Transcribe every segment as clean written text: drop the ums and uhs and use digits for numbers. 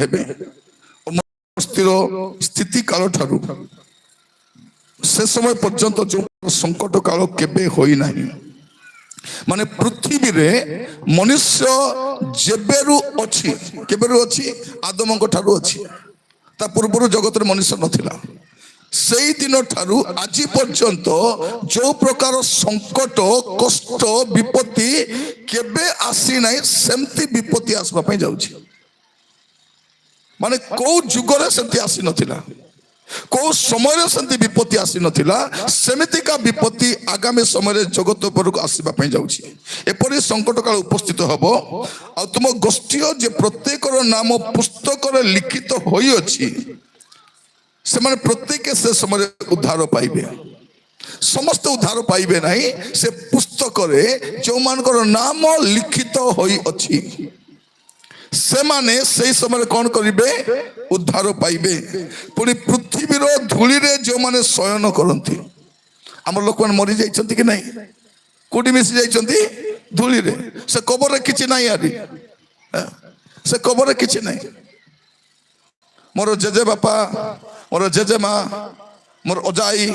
ହେବେ। ସ୍ଥିତି କାଳ ଠାରୁ ସେ ସମୟ ପର୍ଯ୍ୟନ୍ତ ଯୋଉ ସଂକଟ କାଳ କେବେ ହୋଇନାହିଁ। ମାନେ ପୃଥିବୀରେ ମନୁଷ୍ୟ ଯେବେରୁ ଅଛି, କେବେରୁ ଅଛି? ଆଦମଙ୍କ ଠାରୁ ଅଛି। ତା ପୂର୍ବରୁ ଜଗତରେ ମନୁଷ୍ୟ ନଥିଲା। ସେଇ ଦିନ ଠାରୁ ଆଜି ପର୍ଯ୍ୟନ୍ତ ଯୋଉ ପ୍ରକାର ସଂକଟ, କଷ୍ଟ, ବିପତ୍ତି କେବେ ଆସିନାହିଁ, ସେମିତି ବିପତ୍ତି ଆସିବା ପାଇଁ ଯାଉଛି। ମାନେ କୋଉ ଯୁଗରେ ସେମିତି ଆସିନଥିଲା, କୋଉ ସମୟରେ ସେମିତି ବିପତ୍ତି ଆସିନଥିଲା, ସେମିତିକା ବିପତ୍ତି ଆଗାମୀ ସମୟରେ ଜଗତ ଉପରକୁ ଆସିବା ପାଇଁ ଯାଉଛି। ଏପରି ସଂକଟ କାଳ ଉପସ୍ଥିତ ହବ। ଆଉ ତୁମ ଗୋଷ୍ଠୀ ଯେ ପ୍ରତ୍ୟେକର ନାମ ପୁସ୍ତକରେ ଲିଖିତ ହୋଇଅଛି, ସେମାନେ ପ୍ରତ୍ୟେକ ସେ ସମୟରେ ଉଦ୍ଧାର ପାଇବେ। ସମସ୍ତେ ଉଦ୍ଧାର ପାଇବେ ନାହିଁ। ସେ ପୁସ୍ତକରେ ଯେଉଁମାନଙ୍କର ନାମ ଲିଖିତ ହୋଇଅଛି, ସେମାନେ ସେଇ ସମୟରେ କଣ କରିବେ? ଉଦ୍ଧାର ପାଇବେ। ପୁଣି ପୃଥିବୀର ଧୂଳିରେ ଯେଉଁମାନେ ଶୟନ କରନ୍ତି, ଆମର ଲୋକମାନେ ମରି ଯାଇଛନ୍ତି କି ନାହିଁ? କୋଉଠି ମିଶି ଯାଇଛନ୍ତି? ଧୂଳିରେ। ସେ କବରରେ କିଛି ନାହିଁ। ଆରି ସେ କବରରେ କିଛି ନାହିଁ। ମୋର ଜେଜେ ବାପା, ମୋର ଜେଜେ ମା, ମୋର ଅଜାଇ,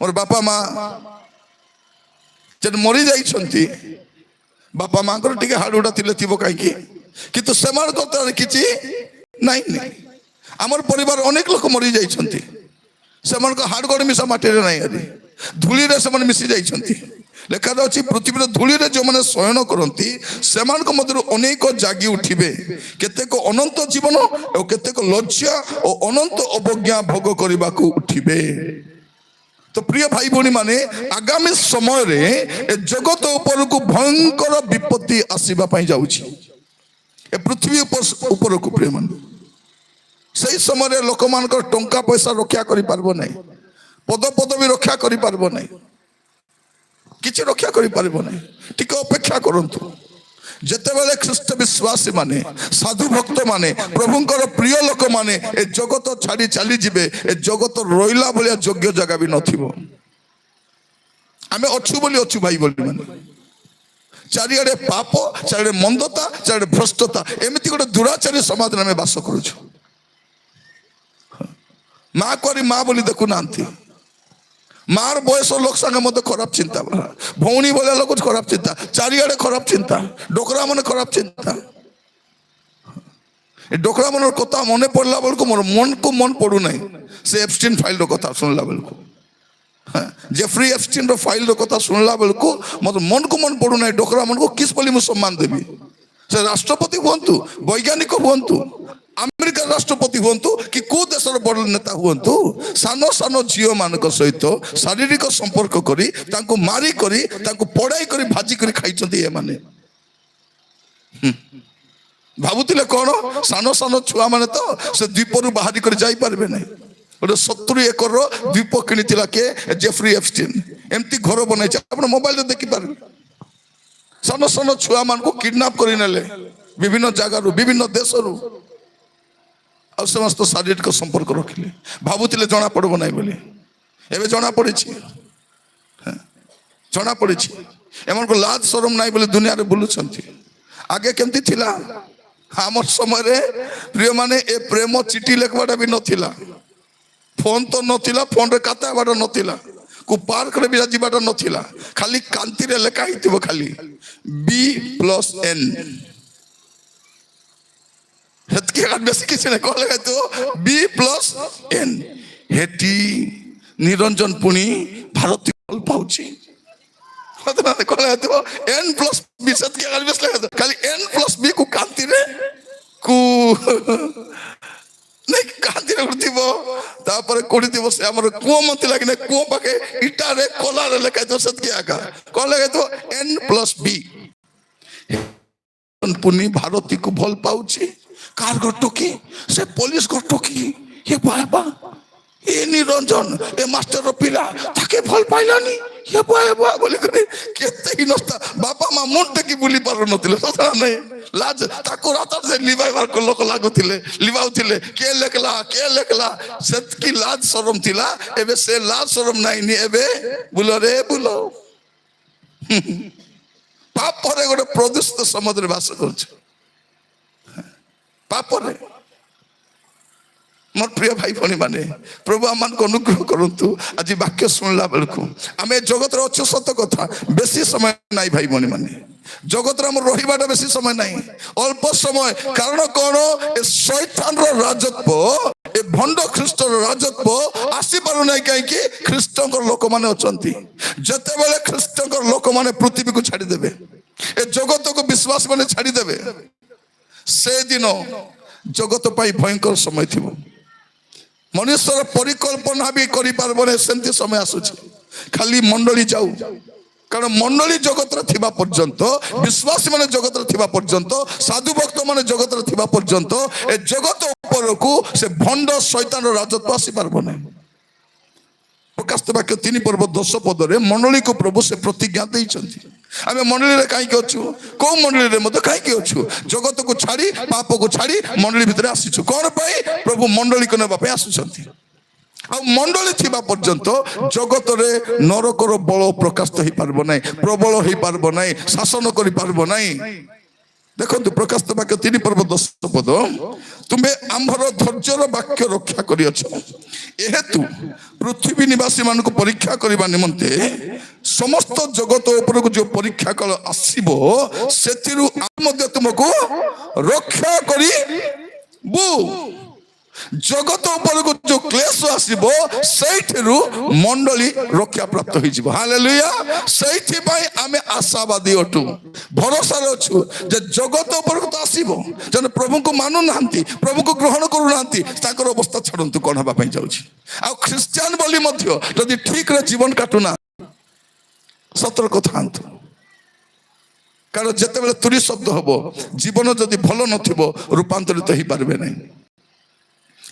ମୋର ବାପା ମା ଯେ ମରି ଯାଇଛନ୍ତି, ବାପା ମାଙ୍କର ଟିକେ ହାଡୁଡା ଥିଲେ ଥିବ କାହିଁକି, କିନ୍ତୁ ସେମାନଙ୍କ ତ କିଛି ନାହିଁ। ଆମର ପରିବାର ଅନେକ ଲୋକ ମରି ଯାଇଛନ୍ତି, ସେମାନଙ୍କ ହାଡଗୋଡ ମିଶା ମାଟିରେ ନାହିଁ। ଆଜି ଧୂଳିରେ ସେମାନେ ମିଶି ଯାଇଛନ୍ତି। ଲେଖାଯାଉଛି ପୃଥିବୀର ଧୂଳିରେ ଯେଉଁମାନେ ଶୟନ କରନ୍ତି, ସେମାନଙ୍କ ମଧ୍ୟରୁ ଅନେକ ଜାଗି ଉଠିବେ। କେତେକ ଅନନ୍ତ ଜୀବନ ଓ କେତେକ ଲଜ୍ଜା ଓ ଅନନ୍ତ ଅବଜ୍ଞା ଭୋଗ କରିବାକୁ ଉଠିବେ। ତ ପ୍ରିୟ ଭାଇ ଭଉଣୀ ମାନେ, ଆଗାମୀ ସମୟରେ ଏ ଜଗତ ଉପରକୁ ଭୟଙ୍କର ବିପତ୍ତି ଆସିବା ପାଇଁ ଯାଉଛି। ଏ ପୃଥିବୀ ଉପରକୁ ପ୍ରିୟ ମାନେ, ସେଇ ସମୟରେ ଲୋକମାନଙ୍କର ଟଙ୍କା ପଇସା ରକ୍ଷା କରିପାରିବ ନାହିଁ, ପଦ ପଦବୀ ରକ୍ଷା କରିପାରିବ ନାହିଁ, କିଛି ରକ୍ଷା କରିପାରିବ ନାହିଁ। ଟିକେ ଅପେକ୍ଷା କରନ୍ତୁ। ଯେତେବେଳେ ଖ୍ରୀଷ୍ଟ ବିଶ୍ୱାସୀ ମାନେ, ସାଧୁ ଭକ୍ତ ମାନେ, ପ୍ରଭୁଙ୍କର ପ୍ରିୟ ଲୋକମାନେ ଏ ଜଗତ ଛାଡି ଚାଲିଯିବେ, ଏ ଜଗତ ରହିଲା ଭଳିଆ ଯୋଗ୍ୟ ଜାଗା ବି ନଥିବ। ଆମେ ଅଛୁ ବୋଲି ଅଛୁ ଭାଇ ବୋଲି ମାନେ। ଚାରିଆଡେ ପାପ, ଚାରିଆଡେ ମନ୍ଦତା, ଚାରିଆଡେ ଭ୍ରଷ୍ଟତା, ଏମିତି ଗୋଟେ ଦୁରାଚାରୀ ସମାଜରେ ଆମେ ବାସ କରୁଛୁ। ମା କରି ମା ବୋଲି ଦେଖୁନାହାନ୍ତି। ମାର ବୟସ ଲୋକ ସାଙ୍ଗେ ମତେ ଖରାପ ଚିନ୍ତା, ଭଉଣୀ ଭଳିଆ ଲୋକ ଖରାପ ଚିନ୍ତା, ଚାରିଆଡେ ଖରାପ ଚିନ୍ତା, ଡୋକରା ମାନେ ଖରାପ ଚିନ୍ତା। ଏ ଡୋକରା ମାନର କଥା ମନେ ପଡିଲା ବେଳକୁ ମୋର ମନକୁ ମନ ପଡୁନାହିଁ। ସେ ଏପଷ୍ଟିନ୍ ଫାଇଲର କଥା ଶୁଣିଲା ବେଳକୁ, ଜେଫ୍ରି ଏପଷ୍ଟିନ୍ର ଫାଇଲର କଥା ଶୁଣିଲା ବେଳକୁ ମୋତେ ମନକୁ ମନ ପଡୁନାହିଁ। ଡୋକରା ମାନଙ୍କୁ କିସ୍ ବୋଲି ମୁଁ ସମ୍ମାନ ଦେବି? ସେ ରାଷ୍ଟ୍ରପତି ହୁଅନ୍ତୁ, ବୈଜ୍ଞାନିକ ହୁଅନ୍ତୁ, ଆମେରିକାର ରାଷ୍ଟ୍ରପତି ହୁଅନ୍ତୁ, କି କୋଉ ଦେଶର ବଡ ନେତା ହୁଅନ୍ତୁ, ସାନ ସାନ ଝିଅ ମାନଙ୍କ ସହିତ ଶାରୀରିକ ସମ୍ପର୍କ କରି, ତାଙ୍କୁ ମାରି କରି, ତାଙ୍କୁ ପୋଡାଇ କରି, ଭାଜି କରି ଖାଇଛନ୍ତି ଏମାନେ। ଭାବୁଥିଲେ କଣ, ସାନ ସାନ ଛୁଆ ମାନେ ତ ସେ ଦ୍ୱୀପରୁ ବାହାରି କରି ଯାଇପାରିବେ ନାହିଁ। ଗୋଟେ 70 ଏକରର ଦ୍ୱୀପ କିଣିଥିଲା କିଏ? Jeffrey Epstein. ଏମିତି ଘର ବନାଇଛି, ଆପଣ ମୋବାଇଲରେ ଦେଖିପାରିବେ। ସାନ ସାନ ଛୁଆ ମାନଙ୍କୁ କିଡନାପ କରି ନେଲେ ବିଭିନ୍ନ ଜାଗାରୁ, ବିଭିନ୍ନ ଦେଶରୁ, ଆଉ ସମସ୍ତ ଶାରୀରିକ ସମ୍ପର୍କ ରଖିଲେ। ଭାବୁଥିଲେ ଜଣା ପଡିବ ନାହିଁ ବୋଲି, ଏବେ ଜଣା ପଡିଛି। ଜଣା ପଡିଛି ଏମାନଙ୍କୁ ଲାଜ ସରମ ନାହିଁ ବୋଲି ଦୁନିଆରେ ବୁଲୁଛନ୍ତି। ଆଗେ କେମିତି ଥିଲା? ଆମର ସମୟରେ ପ୍ରିୟ ମାନେ, ଏ ପ୍ରେମ ଚିଠି ଲେଖବାଟା ବି ନଥିଲା, ଫୋନ ତ ନଥିଲା, ଫୋନରେ କଥା ହେବାଟା ନଥିଲା, କୁ ପାର୍କରେ ବି ଯିବାଟା ନଥିଲା, ଖାଲି କାନ୍ତିରେ ଲେଖା ହେଇଥିବ ଖାଲି B+N। ହେତକି ବେଶୀ କିଛି ନାହିଁ, କଣ ଲେଖା ହେଇଥିବ? B+N। ହେଟି ନିରଞ୍ଜନ ପୁଣି ଭାରତୀ ଭଲ ପାଉଛି, N+B, ଖାଲି N+B କୁ କାନ୍ତିରେ କୁ ନାଇଁ କାନ୍ତିରେ ଥିବ। ତାପରେ କୋଉଠି ଥିବ ସେ ଆମର କୂଅ ମନ୍ତି ଲାଗିନା, କୂଅ ପାଖେ ଇଟାରେ କଲାରେ ଲେଖା ହେଇଥିବ ସେତକି ଆକା। କଣ ଲେଖା ହେଇଥିବ? N+B। ପୁନି ଭାରତୀକୁ ଭଲ ପାଉଛି। କାହାର ଘର କି? ସେ ପୋଲିସ ଘର କି? ଏ ବାବା, ଏ ନିରଞ୍ଜନ, ଏ ମାଷ୍ଟର ପିଲା ତାକେ ଭଲ ପାଇଲାନି, ଏ ବାବା ବୋଲି କରି କେତେ ହିନସ୍ତା। ବାପା ମା ମୁଣ୍ଡ ଟେକି ବୁଲି ପାରୁନଥିଲେ, ସତ ନାଇଁ? ଲାଜ ତାକୁ ରାତାର ସେ ଲିଭାଇବାର ଲୋକ ଲାଗୁଥିଲେ, ଲିଭାଉଥିଲେ। କିଏ ଲେଖଲା, କିଏ ଲେଖଲା, ସେତକି ଲାଜ ସରମ ଥିଲା। ଏବେ ସେ ଲାଜ ସରମ ନାଇଁନି, ଏବେ ବୁଲରେ ବୁଲ। ପାପରେ ଗୋଟେ ପ୍ରଦୂଷିତ ସମାଜରେ ବାସ କରୁଛୁ। ପାପରେ मोर प्रिय भाई भनी माने प्रभु आम को अनुग्रह करंतु आज वाक्य सुनला बेलकु आमे जगत रे अच्छे सत कथा बेसी समय नाही भाई भनी माने जगत रे हम रहिबाटा बेसी समय नाही अल्प समय कारण कोन ए शैतान रो राजत्व ए भंड ख्रीष्ट रो राजत्व आसी पारु नाही काई कि ख्रीष्ट को लोक माने अछंती जते बेले ख्रीष्ट को लोक माने पृथ्वी को छाडी देबे ए जगत को विश्वास माने छाडी देबे से दिन जगत पाई भयंकर समय थिबो मनुष्यर परिकल्पना भी करि पारबने सेंति समय आसुची खाली मंडली जाऊ कारण मंडली जगत रे थिबा पर्यंत विश्वासी माने जगत रे थिबा पर्यंत साधु भक्त माने जगत रे थिबा पर्यंत ए जगत ऊपर को से भंड शैतान रो राजत्व आसी पारबने प्रकाशित वाक्य 3 पर्व 10 पद रे मंडली को प्रभु से प्रतिज्ञा दैछंती आमे मंडली रे काई के अछु को मंडली रे मते काई के अछु जगत को छाड़ी पाप को छाड़ी मंडली भीतर आसीछु कोन पई प्रभु मंडली को नेबा पे आसुछंती आ मंडली थिबा पर्यंत जगत रे नरकर बल प्रकाशित होई पारबो नै प्रबल होई पारबो नै शासन करि पारबो नै देखंतु प्रकाशित वाक्य 3 पर्व 10 पद तुमे आम्भर धैर्यर वाक्य रक्षा करियछ एहेतु पृथ्वी निवासी मान को परीक्षा करबा निमंते समस्त जगत ऊपर को जो परीक्षा काल आसीबो सेतिरु आ मध्ये तुमको रक्षा करी बु जगत ऊपर को जो क्लेश आसीबो सेठरु मंडली रक्षा प्राप्त होई जिवो हालेलुया सेठी भाई आमे आशावादी अटु भरोसा रछु जे जगत ऊपर को आसीबो जने प्रभु को मानु नांती प्रभु को ग्रहण करू नांती ताकर अवस्था छडंतु कोन हबा पई जाउची आ क्रिश्चियन बोली मध्य जदि ठीक रे जीवन काटुना सतर्क थांतु कारण जते बेले तुरी शब्द हबो जीवन जदि भलो नथिबो रूपांतरित होई पारबे नै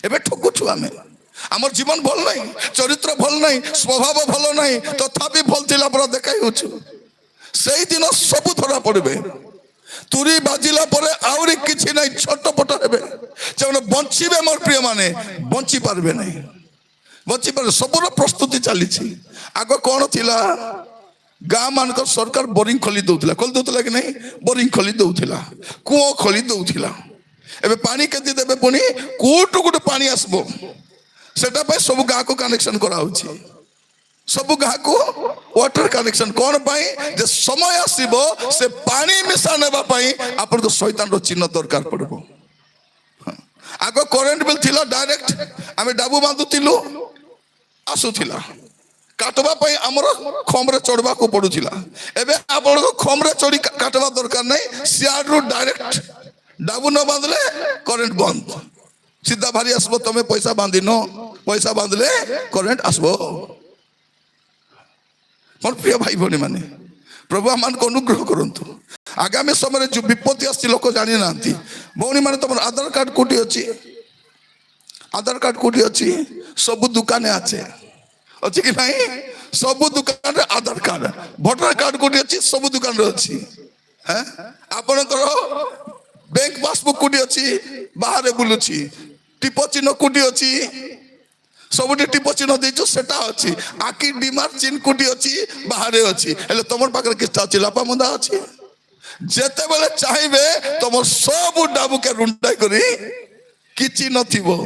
एबे ठकुछु आमे हमर जीवन भल नहीं चरित्र भल नहीं स्वभाव भल नहीं तथापि भल थिला पर देखाई होछु सेही दिन सब धरा पड़बे तुरी बाजिला परे आउरी किछि नहीं छटपट हेबे जेने बंचिबे मोर प्रिय माने बंची पारबे नहीं बंची पारे सबरो प्रस्तुति चली छी आगो कोन थिला गाँ मान सरकार बोरिंग खोली दउथिला कि नहीं बोरिंग खोली दउथिला कुओ खोली दउथिला एबे पानी केति देबे पुनी कोटु कोटु पानी आसबो सेटा पे सब गाँ को कनेक्शन करा होछि सब गाँ को वाटर कनेक्शन कोन पाई जे समय आसीबो से पानी मिसा नेबा पाई आपन को शैतान रो चिन्ह दरकार पड़बो आगो करंट बिल थिला डायरेक्ट आमे डाबू बांधुतिलु आसुथिला काटवा पाई हमरो खमरे चढ़वा को पडुथिला एबे आपन को खमरे चढ़ी काटवा दरकार नै सियार रो डायरेक्ट डाबू न बांधले करंट बंद सीधा भारी आसबो तमे पैसा बांधिनो पैसा बांधले करंट आसबो मोर प्रिय भाई भनी माने प्रभु आमान को अनुग्रह करंतु आगामी समय जो विपत्ति आसी लोक जानि नांती भौनी माने तमर आधार कार्ड कोठी अछि आधार कार्ड कोठी अछि सब दुकाने आछे अछि कि नहीं सब दुकान रे आधार कार्ड वोटर कार्ड कोठी अछि सब दुकान रे अछि हैं आपन करो बैंक पासबुक कोठी अछि बाहर बुलुछि टिपो चिन्ह कोठी अछि सबुठी टिपो चिन्ह देछु सेटा अछि आकी डिमार चिन्ह कोठी अछि बाहर अछि हेले तमर पाकर किछटा अछि लापा मुंदा अछि जेते बेले चाहबे तमर सब डाबू के रुंडाई करी किछि नथिबो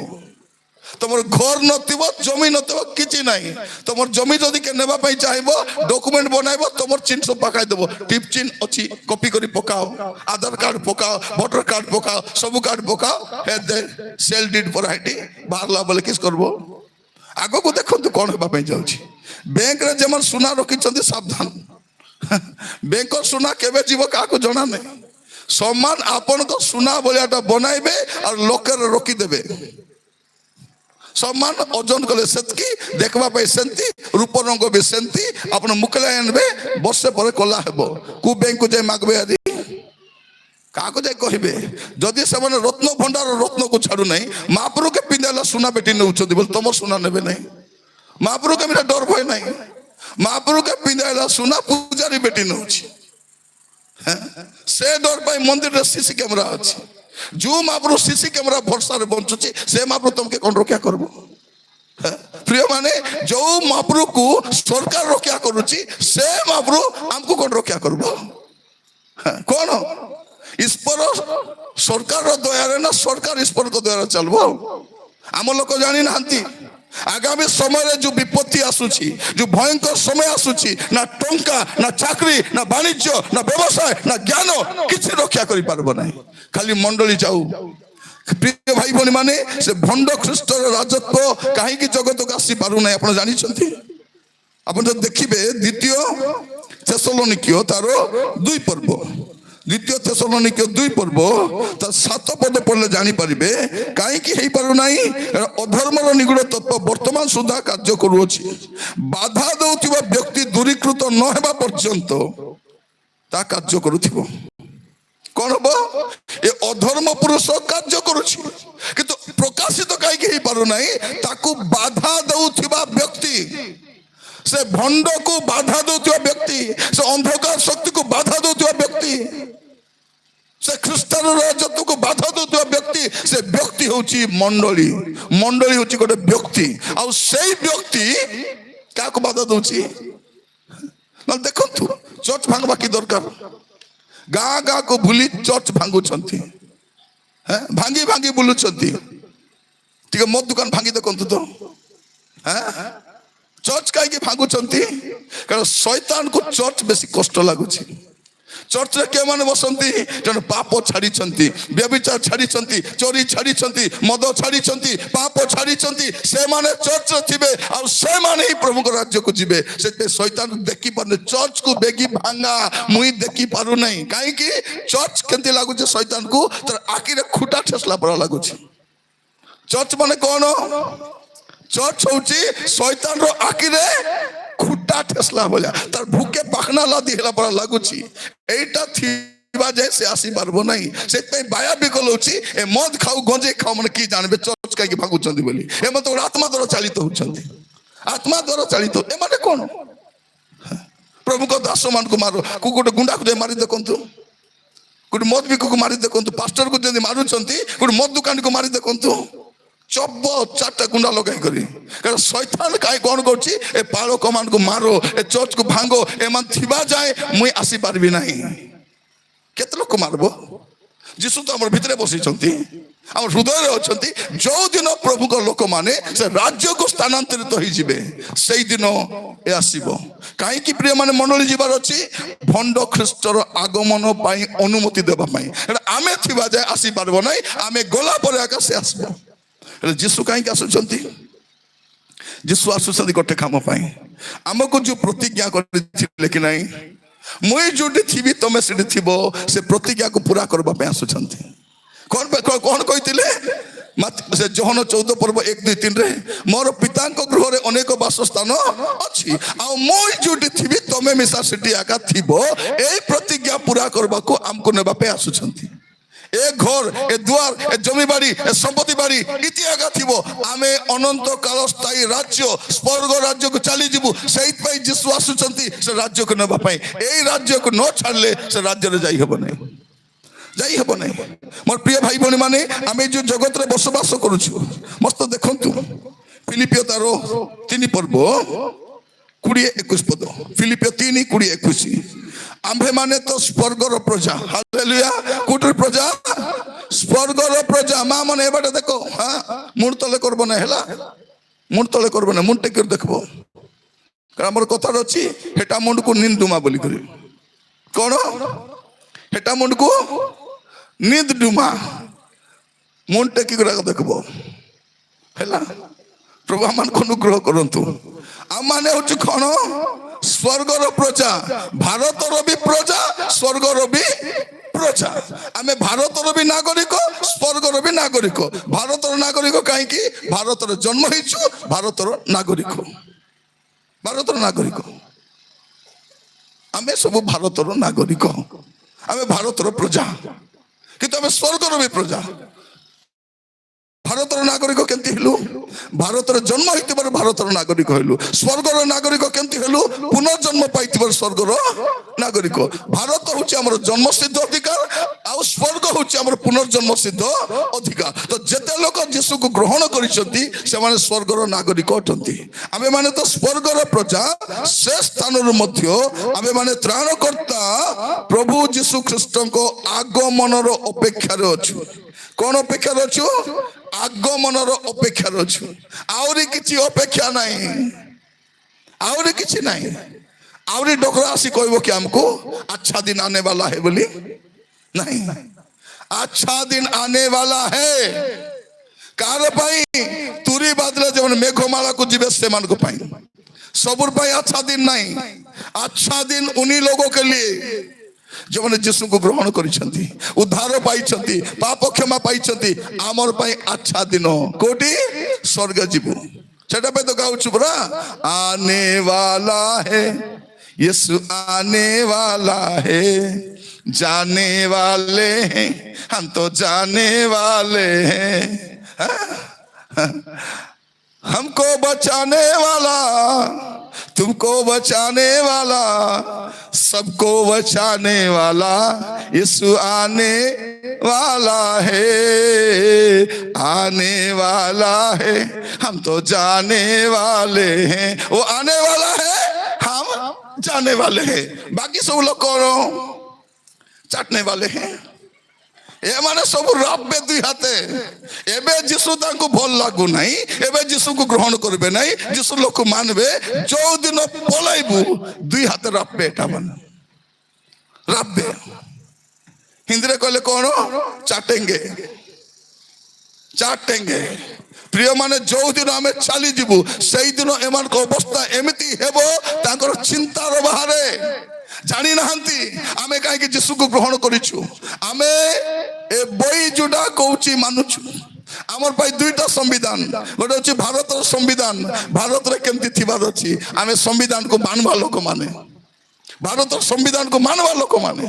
तमर घर नथिबो जमी नथिबो किछि नाही तमर जमी जदी के नेबा पई चाहबो डॉक्यूमेंट बनाइबो तमर चिन्ह सब पकाई देबो टिप चिन्ह अछि कॉपी करी पकाओ आधार कार्ड पकाओ वोटर कार्ड पकाओ सब कार्ड पकाओ हे दे सेल डीड पर आईडी बाहरला बोले किस करबो आगो को देखंतु कोन हेबा पई जाउछि बैंक रे जेमन सुना रखि चंदी सावधान बैंक सुना केबे जीव का को जणा नै सम्मान आपन को सुना बोलियाटा बनाइबे और लोकर रोकी देबे सम्मान अर्जन कले सेतकी देखबा पई सेंती रूप रंग बे सेंती अपन मुकला एनबे वर्षे पर कला हेबो कु बैंक को जे मागबे आदि का को जे कहिबे जदी से माने रत्न भंडार रत्न को छाडू नै महाप्रभु के पिंदाला सुना बेटी न उछदी बोल तमर सुना नेबे नै महाप्रभु के मेरा डर भय नै महाप्रभु के पिंदाला सुना पूजारी बेटी न उछि से डर पाई मंदिर रे सीसी कैमरा अछि जो महाप्रभु सीसी कैमरा भरसा रे बंचुची से महाप्रभु तुमके कोन रक्षा करबो प्रिय माने जो महाप्रभु को सरकार रक्षा करूची से महाप्रभु हमको कोन रक्षा करबो कोन ईश्वर सरकार रो दया रे ना सरकार ईश्वर को दया रे चलबो आम लोक जानी ना आगामी समय जो विपत्ति आसुची जो भयंकर समय आसुची ना टंका ना चाकरी ना वाणिज्य ना व्यवसाय ना ज्ञान किसी रक्षा करि पारबो नाही खाली मंडली जाऊ प्रिय भाई भनी माने से भंड ख्रीष्टर राजत्व कहीं जगत को आसी पारु नाही आपण जानि छथि आपण जब देखिबे द्वितीय थेसलोनिकियो तार 2 पर्व द्वितीय थेसलोनिकियो 2 पर्व तार 7 पद पढ़ले जानि परिबे काहे कि हेई पारु नाही अधर्मर निगूढ़ तत्व वर्तमान सुधा कार्य करूछि बाधा दउथिबा व्यक्ति दूरीकृत न हेबा पर्यंत ता कार्य करूथिबो कौन हम ये अधर्म पुरुष कार्य करुछि किंतु प्रकाशित कहीं हेई पारु नाही ताकू बाधा दउथिबा व्यक्ति से भंड को बाधा दउथिबा व्यक्ति से अंधकार शक्ति को बाधा दउथिबा व्यक्ति से ख्रीष्टान राजत्व को बाधा दउथिबा व्यक्ति से व्यक्ति होची मंडली मंडली होची गोटे व्यक्ति आ सेई व्यक्ति का को बाधा दउछि न देखंतु चर्च भांगबा की दरकार गाँ गाँ को भूली चर्च भांगुंट भांगी भांगी बुलुंट टे मद दुकान भांगी देखु तो चर्च कहीं भांगुंट कारण शैतान को चर्च बेसी कष्ट लगुच चर्च रे के माने बसंती जन पाप छाड़ी व्यभिचार छाड़ी चोरी छाड़ी मद छाड़ी पाप छाड़ी से माने चर्च रे थिबे आ से माने ही प्रभु को राज्य को जिबे से शैतान देखि पारने चर्च को बेगी भांगा मुई देखि पारु नहीं काहे कि चर्च केंती लागु जे शैतान को तर आखिरे खुटा ठेसला परा लागु चर्च माने कोन चर्च होची शैतान रो आखिरे खुटा ठेसला बोला तार भूखे पाखना लादी हेला परा लागुची एटा थिबा जैसे आसी पारबो नहीं से बाया बिकल होची ए मद खाऊ गंजे खाऊ मन की जानबे चर्च काई भागुचंदी बोली ए मत आत्मा द्वारा चालित होचंदी आत्मा द्वारा चालित ए माने कोन प्रभु को दास मान को मारो को गोटे गुंडा को मारी देखंतु गोटे मद बिकु को मारी देखंतु पास्टर को जदी मारुचंती गोटे मद दुकान को मारी देखंतु चब 4टा गुंडा लगाई करी कारण शैतान काई कौन करछि ए पालो कमान को मारो ए चर्च को भांगो ए मान थिबा जाए मुई आसी पारबी नाही केते लोक मारबो जिसु तो हमर भितरे बसी छंती हमर हृदय रे अछंती जो दिन प्रभु को लोक माने से राज्य को स्थानांतरित होई जिवे सेई दिन ए आसीबो काहे कि प्रिय माने मंडली जीवार अछि भंड ख्रीष्टर आगमन पई अनुमति देबा पई आमे थिबा जाए आसी पारबो नाही आमे गोला पर आकाश आसबो जीशु कहीं आसुंच जीशु आसुंच गोटे काम आमको जो प्रतिज्ञा कर कि नहीं मुई जो थी तुम से से प्रतिज्ञा को पूरा करने आसुंच कौन कौन कही से जहन 14 पर्व 1 2 3 रे मोर पिता गृह रे अनेक वासस्थान अच्छी मुई जो थी तुम मिसा सेठी आका थीबो ए प्रतिज्ञा पूरा करबा को हमको नेबा पे आसुंच ए घर ए द्वार ए जमी बाड़ी ए संपत्ति बाड़ी इतिहास थिबो आमे अनंत काल स्थायी राज्य स्वर्ग राज्य को चली जीवु सेइत पई जीशु आसुचंती से राज्य को नेबा पई एई राज्य को न छाड़ले से राज्य रे जाई हबो नै मोर प्रिय भाई बहन माने आमे जो जगत रे बसवास करूछु मस्त देखंतु फिलिपियो तारो 3 पर्व 20 21 पद फिलिपियो 3 20 21 आम्भे माने तो स्वर्गर प्रजा हालेलुया कुटर प्रजा स्वर्गर प्रजा मा माने एबाटे देखो हां मुंड तले करबो ना हैला मुंड तले करबो ना मुंड टेकर देखबो कारण हमर कथा अछि हेटा मुंड को नींद डुमा बोली करी कोन हेटा मुंड को नींद डुमा मुंड टेकी कर देखबो हैला प्रभु मन को अनुग्रह करंतु आमाने होछि कोन स्वर्गर प्रजा भारतर भी प्रजा स्वर्गर भी प्रजा आमे भारतर भी नागरिक स्वर्गर भी नागरिक भारतर नागरिक कहीं भारतर जन्म होइछु भारतर नागरिक आमे सब भारतर नागरिक आमे भारतर प्रजा किंतु आमे स्वर्गर भी प्रजा भारतर नागरिक केंती हेलु भारतर जन्म होइतिबार भारतर नागरिक हेलु स्वर्गर नागरिक केंती हेलु पुनर्जन्म पाइतिबार स्वर्गर नागरिक भारत होची हमर जन्म सिद्ध अधिकार आ स्वर्ग होची हमर पुनर्जन्म सिद्ध अधिकार तो जेते लोक यीशु को ग्रहण करिसंती से माने स्वर्गर नागरिक अटंती आमे माने तो स्वर्गर प्रजा से स्थान रो मध्य आमे माने त्राणकर्ता प्रभु यीशु ख्रीष्ट को आगमन रो अपेक्षा रे अछु कौन अपेक्षा अच्छु আগমନର ଅପେକ୍ଷାରେ ଅଛୁ। ଆହୁରି କିଛି ଅପେକ୍ଷା ନାହିଁ, ଆହୁରି କିଛି ନାହିଁ। ଆହୁରି ଡୋକରା ଆସି କହିବ କି ଆମକୁ ଆଚ୍ଛା ଦିନ ଆନେ ବାଲା ହେ ବୋଲି? ନାହିଁ। ଆଚ୍ଛା ଦିନ ଆନେ ବାଲା ହେ କାହାର ପାଇଁ? ତୁରି ବାଦଲେ ଯେଉଁମାନେ ମେଘମାଳାକୁ ଯିବେ ସେମାନଙ୍କ ପାଇଁ। ସବୁର ପାଇଁ ଆଚ୍ଛା ଦିନ ନାହିଁ। ଆଚ୍ଛା ଦିନ ଉନି ଲୋଗୋं के लिए ଯେଉଁମାନେ ଯୀଶୁଙ୍କୁ ଗ୍ରହଣ କରିଛନ୍ତି, ଉଦ୍ଧାର ପାଇଛନ୍ତି, ପାପ କ୍ଷମା ପାଇଛନ୍ତି। ଆମର ପାଇଁ ଆଚ୍ଛା ଦିନ କୋଉଠି? ସ୍ୱର୍ଗ ଯିବୁ। ସେଟା ପାଇଁ ତ ଗାଉଛୁ ପରା, ଆନେ ବାଲା ହେ यीशु आने वाला है, जाने वाले हैं हम तो जाने वाले हैं। हमको बचाने वाला, तुमको बचाने वाला, सबको बचाने वाला यीशु आने वाला है, आने वाला है हम तो जाने वाले हैं। वो आने वाला है, हम जाने वाले हैं। बाकी सब लोग कौन चाटने वाले हैं। एमाने सब राबे दुई हाथे। एबे जीसु तांको भल लागू नहीं, एबे जीसु को ग्रहण करबे नहीं, जीसु लोक को मानबे। जो दिन पलाइबू दुई हाथे राबे एटा मन राबे। हिंदी रे कहले कौन? चाटेंगे, चाटेंगे। प्रिय माने जो दिन आमे चली जीवु सेई दिन एमान को अवस्था एमिति हेबो तांकर चिंतार बाहरे जानी नाहंती। आमे काहे कि यीशु को ग्रहण करिछु। आमे ए बई जुडा कहूची मानुछु। आमर पाई दुईटा संविधान, गोटे अछि भारतर संविधान। भारत रे केमति थिबार अछि, आमे संविधान को मानवा लोक माने, भारत संविधान को मानवा लोक माने।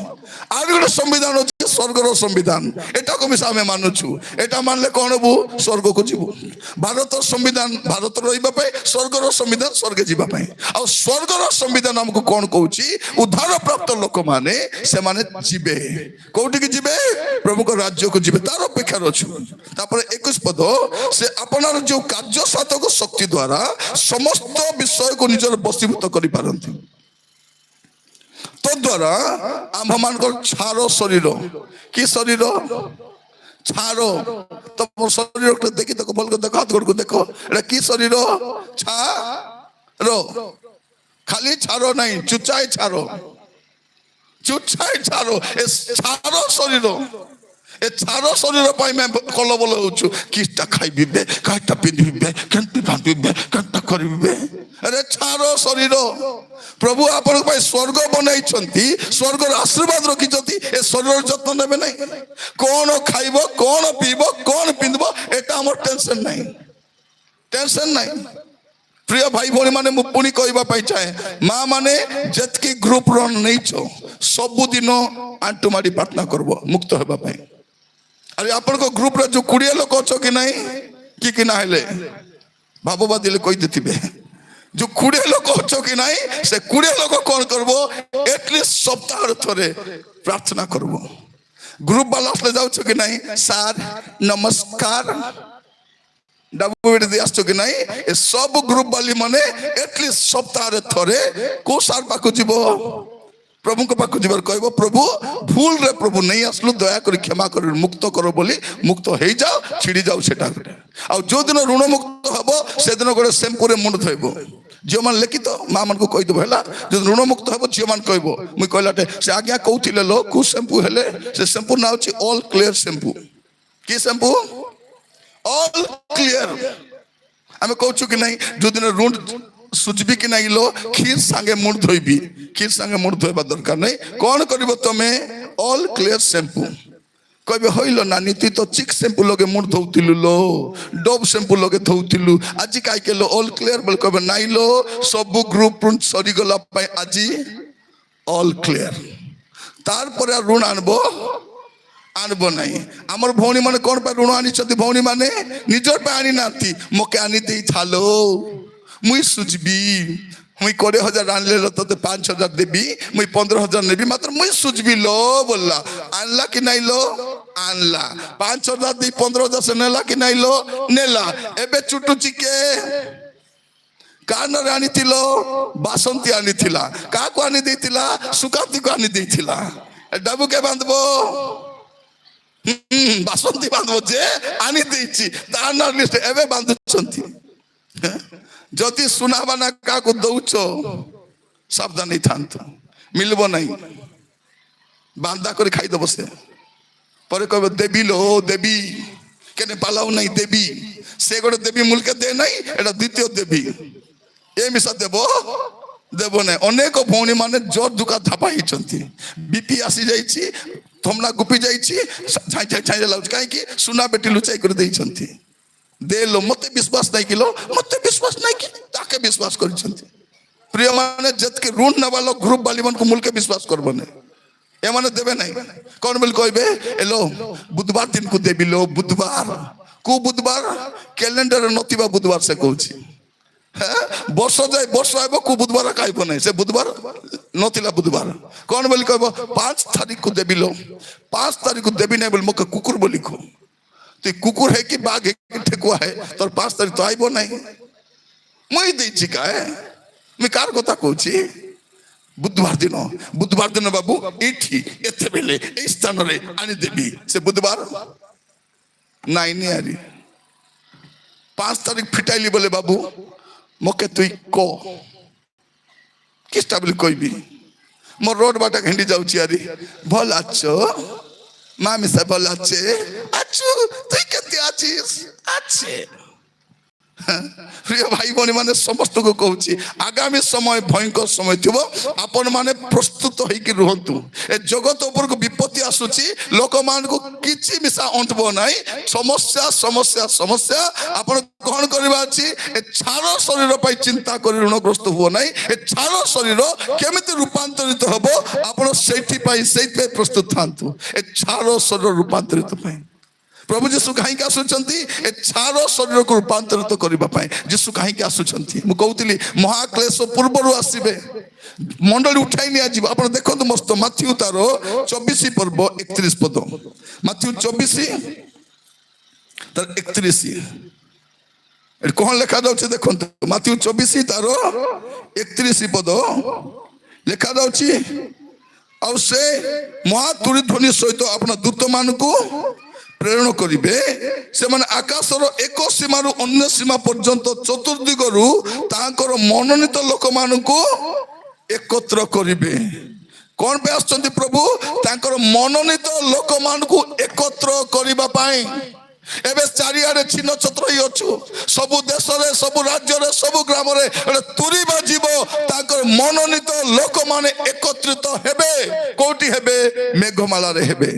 आर गोटे संविधान अछि स्वर्गर संविधान, एटा को मिसा आमे मानुछु। एटा मानले कोन हबु? स्वर्ग को जीवु। भारत संविधान भारत रहिबा पे, स्वर्गर संविधान स्वर्ग जीवा पे। आ स्वर्गर संविधान हमको कोन कहूची? उद्धार प्राप्त लोक माने से माने जीवे कोठी की जीवे? प्रभु को राज्य को जीवे। तार अपेक्षा रछु। तापर 21 पद, से अपनार जो कार्य साधक शक्ति द्वारा समस्त विषय को निजर बसीभूत करि पारंती। तो द्वारा आम मान छार शरीर कि शरीर छारो तो शरीर को देखी देखो भल को देखो हाथ गोड़ को देखो एटा कि शरीर? छारो। खाली छारो नहीं, चुचाई छारो, चुचाई छारो। ए छारो शरीर, ए छारो शरीर पाई मैं कलबल होछु। किटा खाइबे, काटा पिंधिबे, केंति भांतिबे, केंता करिबे। अरे छारो शरीर। प्रभु आपन पाई स्वर्ग बनाइछंती, स्वर्गर आशीर्वाद रखिछंती। ए शरीर जत्न नेबे नहीं। कोन खाइबो, कोन पीबो, कोन पिंधबो एटा हमर टेंशन नहीं, टेंशन नहीं। प्रिय भाई भौणी माने मु पुनी कहबा पाई चाहे, मां माने जतकी ग्रुप रन नहीं छो सब दिन आंटू माडी प्रार्थना करबो मुक्त हेबा पाई। अरे आपन को ग्रुप रे जो 20 लोक अछो कि नहीं कि ना हेले भाबोबा दिले कहि देथिबे। जो 20 लोक अछो कि नहीं से 20 लोक कोन करबो? एटलिस्ट सप्ताह थरे प्रार्थना करबो। ग्रुप वाला असले जाउ छ कि नहीं? सर नमस्कार डाबू बेट दे आछो कि नहीं? ए सब ग्रुप वाली माने एटलिस्ट सप्ताह थरे को सार पाको जीवो, प्रभु को पाको जीवर कहबो, प्रभु भूल रे प्रभु नहीं आसलु, दया कर क्षमा कर, मुक्त करो बोली मुक्त हो जाओ, छिड़ी जाओ सेटा। आ जो दिन ऋण मुक्त हबो से दिन गोटे शैम्पू रे मुंड धोइबो। झियो मान लेखि तो मां मन को कहि दबो हैला। जो ऋण मुक्त हबो झियो मान कहबो मुई कहलाटे से आज्ञा कहउथिले लो को शैम्पू हेले से शैम्पू ना होची ऑल क्लियर शैम्पू। की शैम्पू? All clear. आमे कहउछु कि नहीं जो दिन ऋण सुजबी कि नहीं लो खीर संगे मुंड धोइबी, खीर संगे मुंड धोइबा दरकार नहीं। कौन करिवो तमे? All clear shampoo. कहबे होइलो नानी तू तो चिक शैम्पू लगे मुंड धोउतिलु लो, डोब शैम्पू लगे धोउतिलु, आजि काई के लो ऑल क्लियर बोल कहबे नाइ लो सब ग्रुप सरी गला पाई आजि ऑल क्लियर। तार पर ऋण आनबो आनबो नहीं। आमर भौणी माने कोन पे ऋण आनी छथि? भौणी माने निजर पे आनी नाथी, मोके आनी देई थालो मुई सुजबी। मुई 20,000 आनले लो तते 5,000 देबी, मुई 15,000 नेबी, मात्र मुई सुजबी लो बोलला। आनला कि नहीं लो? आनला। 5,000 दे 15,000 से नेला कि नहीं लो? नेला। एबे चुटू चिके कानर आनी थिलो, बासंती आनी थिला, का को आनी देथिला? सुकांती को आनी देथिला। डाबू के बांधबो ବାସନ୍ତୀ ବାନ୍ଧବ ଯେ ଆଣି ଦେଇଛି ତା ନା ଲିଷ୍ଟ ଏବେ ବାନ୍ଧୁଛନ୍ତି। ଯଦି ସୁନା ବାନା କାହାକୁ ଦଉଛ ସାବଧାନ ହେଇଥାନ୍ତୁ, ମିଳିବ ନାହିଁ, ବାନ୍ଧା କରି ଖାଇଦବ ସେ। ପରେ କହିବ ଦେବୀ ଲୋ ଦେବୀ କେନେ ପାଲାଉ ନାହିଁ ଦେବୀ, ସେ ଗୋଟେ ଦେବୀ ମୁଲକେ ଦେ ନାହିଁ, ଏଟା ଦ୍ୱିତୀୟ ଦେବୀ, ଏ ମିଶା ଦେବ ଦେବ ନାହିଁ। ଅନେକ ଭଉଣୀ ମାନେ ଜୋର ଦୁକା ଧାପା ହେଇଛନ୍ତି, ବିପି ଆସି ଯାଇଛି, ଥମନା ଗୁପି ଯାଇଛି, ଛାଇ ଲାଗୁଛି, କାହିଁକି ସୁନା ବେଟି ଲୁଚାଇ କରି ଦେଇଛନ୍ତି। ଦେଲୋ ମତେ ବିଶ୍ୱାସ ନାହିଁ କିଲୋ, ମତେ ବିଶ୍ୱାସ ନାହିଁ କି, ତାକେ ବିଶ୍ୱାସ କରିଛନ୍ତି। ପ୍ରିୟ ମାନେ ଯେତକି ଋଣ ନେବା ଲୋକ ଗ୍ରୁପ ବାଲି ମାନଙ୍କୁ ମୁଲକେ ବିଶ୍ୱାସ କରବ ନାହିଁ, ଏମାନେ ଦେବେ ନାହିଁ। କଣ ବୋଲି କହିବେ, ଏଲୋ ବୁଧବାର ଦିନକୁ ଦେବି ଲୋ, ବୁଧବାର କୋ ବୁଧବାର, କ୍ୟାଲେଣ୍ଡର ନଥିବା ବୁଧବାର ସେ କହୁଛି। ବର୍ଷ ଯାଏ ବର୍ଷ ଆଇବ କୋ ବୁଧବାର ଖାଇବ ନାହିଁ, ସେ ବୁଧବାର ନଥିଲା ବୁଧବାର। କଣ ବୋଲି କହିବ, 5 ତାରିଖକୁ ଦେବି ଲୋ, 5 ତାରିଖକୁ ଦେବି ନାହିଁ ବୋଲି ମତେ କୁକୁର ବୋଲି କହ। তুই কুকুর হে কি বাঘ হে কি ঠেকুয়া হে, তোর 5 তারিখ তো আইব নাই। মুই ଦେଇଛି কায়ে, মুই কার কথা কହୁছি, বুধবার দিন বাবু এইଠି এতেবেলে এই স্থাନରେ আনিদেবি। সে বুধবার নাই নি আরি 5 তারিখ ফিটাইলি বলে বাবু মকে তুই ক কিস্টা বলি কইবি, মোর রোড বাটা ঘেন্ডি যাଉଛି আরি, ভাল আছো মামি সে ভাল আছে, আছো তুই কেতে আছিস, আছে। প্রিয় ভাই ভଉଣୀ ମାନେ ସମସ୍ତଙ୍କୁ କହୁଛି, ଆଗାମୀ ସମୟ ଭୟଙ୍କର ସମୟ ଥିବ, ଆପଣ ମାନେ ପ୍ରସ୍ତୁତ ହେଇକି ରୁହନ୍ତୁ। ଏ ଜଗତ ଉପରକୁ ବିପତ୍ତି ଆସୁଛି, ଲୋକମାନଙ୍କୁ କିଛି ମିଶା ଅଣ୍ଟବ ନାହିଁ, ସମସ୍ୟା ସମସ୍ୟା ସମସ୍ୟା। ଆପଣ କଣ କରିବା ଅଛି, ଏ ଛାର ଶରୀର ପାଇଁ ଚିନ୍ତା କରି ଋଣଗ୍ରସ୍ତ ହୁଅ ନାହିଁ। ଏ ଛାର ଶରୀର କେମିତି ରୂପାନ୍ତରିତ ହବ, ଆପଣ ସେଇଥିପାଇଁ ପ୍ରସ୍ତୁତ ଥାନ୍ତୁ, ଏ ଛାର ଶରୀର ରୂପାନ୍ତରିତ ପାଇଁ। ପ୍ରଭୁ ଯୀଶୁ କାହିଁକି ଆସୁଛନ୍ତି, ଏ ଛାର ଶରୀରକୁ ରୂପାନ୍ତରିତ କରିବା ପାଇଁ ଯୀଶୁ କାହିଁକି ଆସୁଛନ୍ତି। ମୁଁ କହୁଥିଲି ମହାକ୍ଲେଶ ପୂର୍ବରୁ ଆସିବେ, ମଣ୍ଡଳୀ ଉଠାଇ ନିଆଯିବ। ଆପଣ ଦେଖନ୍ତୁ ମସ୍ତ ମାଥ୍ୟୁ ତାର 24 ପର୍ବ 31 ପଦ, ମାଥ୍ୟୁ 24 ତାର 31, ଏଠି କଣ ଲେଖାଯାଉଛି ଦେଖନ୍ତୁ। ମାଥ୍ୟୁ 24 ତାର 31 ପଦ ଲେଖାଯାଉଛି, ଆଉ ସେ ମହାତୁରୀ ଧ୍ୱନି ସହିତ ଆପଣ ଦୂତ ମାନଙ୍କୁ ପ୍ରେରଣ କରିବେ, ସେମାନେ ଆକାଶର ଏକ ସୀମାରୁ ଅନ୍ୟ ସୀମା ପର୍ଯ୍ୟନ୍ତ ଚତୁର୍ଦିଗରୁ ତାଙ୍କର ମନୋନୀତ ଲୋକମାନଙ୍କୁ ଏକତ୍ର କରିବେ। କଣ ପାଇଁ ଆସୁଛନ୍ତି ପ୍ରଭୁ, ତାଙ୍କର ମନୋନୀତ ଲୋକମାନଙ୍କୁ ଏକତ୍ର କରିବା ପାଇଁ। ଏବେ ଚାରିଆଡେ ଛିନ୍ନ ଛତ୍ର ହେଇ ଅଛୁ, ସବୁ ଦେଶରେ ସବୁ ରାଜ୍ୟରେ ସବୁ ଗ୍ରାମରେ ତୁରୀ ବାଜିବ, ତାଙ୍କର ମନୋନୀତ ଲୋକମାନେ ଏକତ୍ରିତ ହେବେ। କୋଉଠି ହେବେ, ମେଘମାଳାରେ ହେବେ।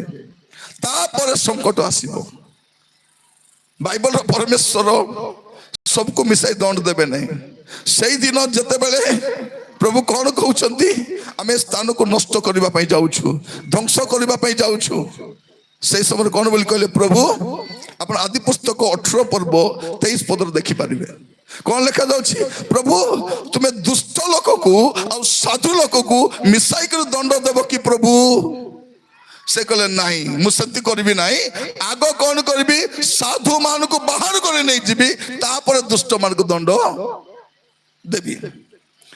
ତାପରେ ସଙ୍କଟ ଆସିବ। ବାଇବଲର ପରମେଶ୍ୱର ସବୁକୁ ମିଶାଇ ଦଣ୍ଡ ଦେବେ ନାହିଁ। ସେଇ ଦିନ ଯେତେବେଳେ ପ୍ରଭୁ କଣ କହୁଛନ୍ତି, ଆମେ ସ୍ଥାନକୁ ନଷ୍ଟ କରିବା ପାଇଁ ଯାଉଛୁ, ଧ୍ୱଂସ କରିବା ପାଇଁ ଯାଉଛୁ, ସେଇ ସମୟରେ କଣ ବୋଲି କହିଲେ ପ୍ରଭୁ, ଆପଣ ଆଦି ପୁସ୍ତକ 18 ପର୍ବ 23 ପଦରେ ଦେଖିପାରିବେ। କଣ ଲେଖାଯାଉଛି, ପ୍ରଭୁ ତୁମେ ଦୁଷ୍ଟ ଲୋକକୁ ଆଉ ସାଧୁ ଲୋକକୁ ମିଶାଇକରି ଦଣ୍ଡ ଦେବ କି ପ୍ରଭୁ। ସେ କହିଲେ ନାହିଁ, ମୁଁ ସେମିତି କରିବି ନାହିଁ, ଆଗ କଣ କରିବି, ସାଧୁ ମାନଙ୍କୁ ବାହାର କରି ନେଇଯିବି, ତାପରେ ଦୁଷ୍ଟ ମାନଙ୍କୁ ଦଣ୍ଡ ଦେବି।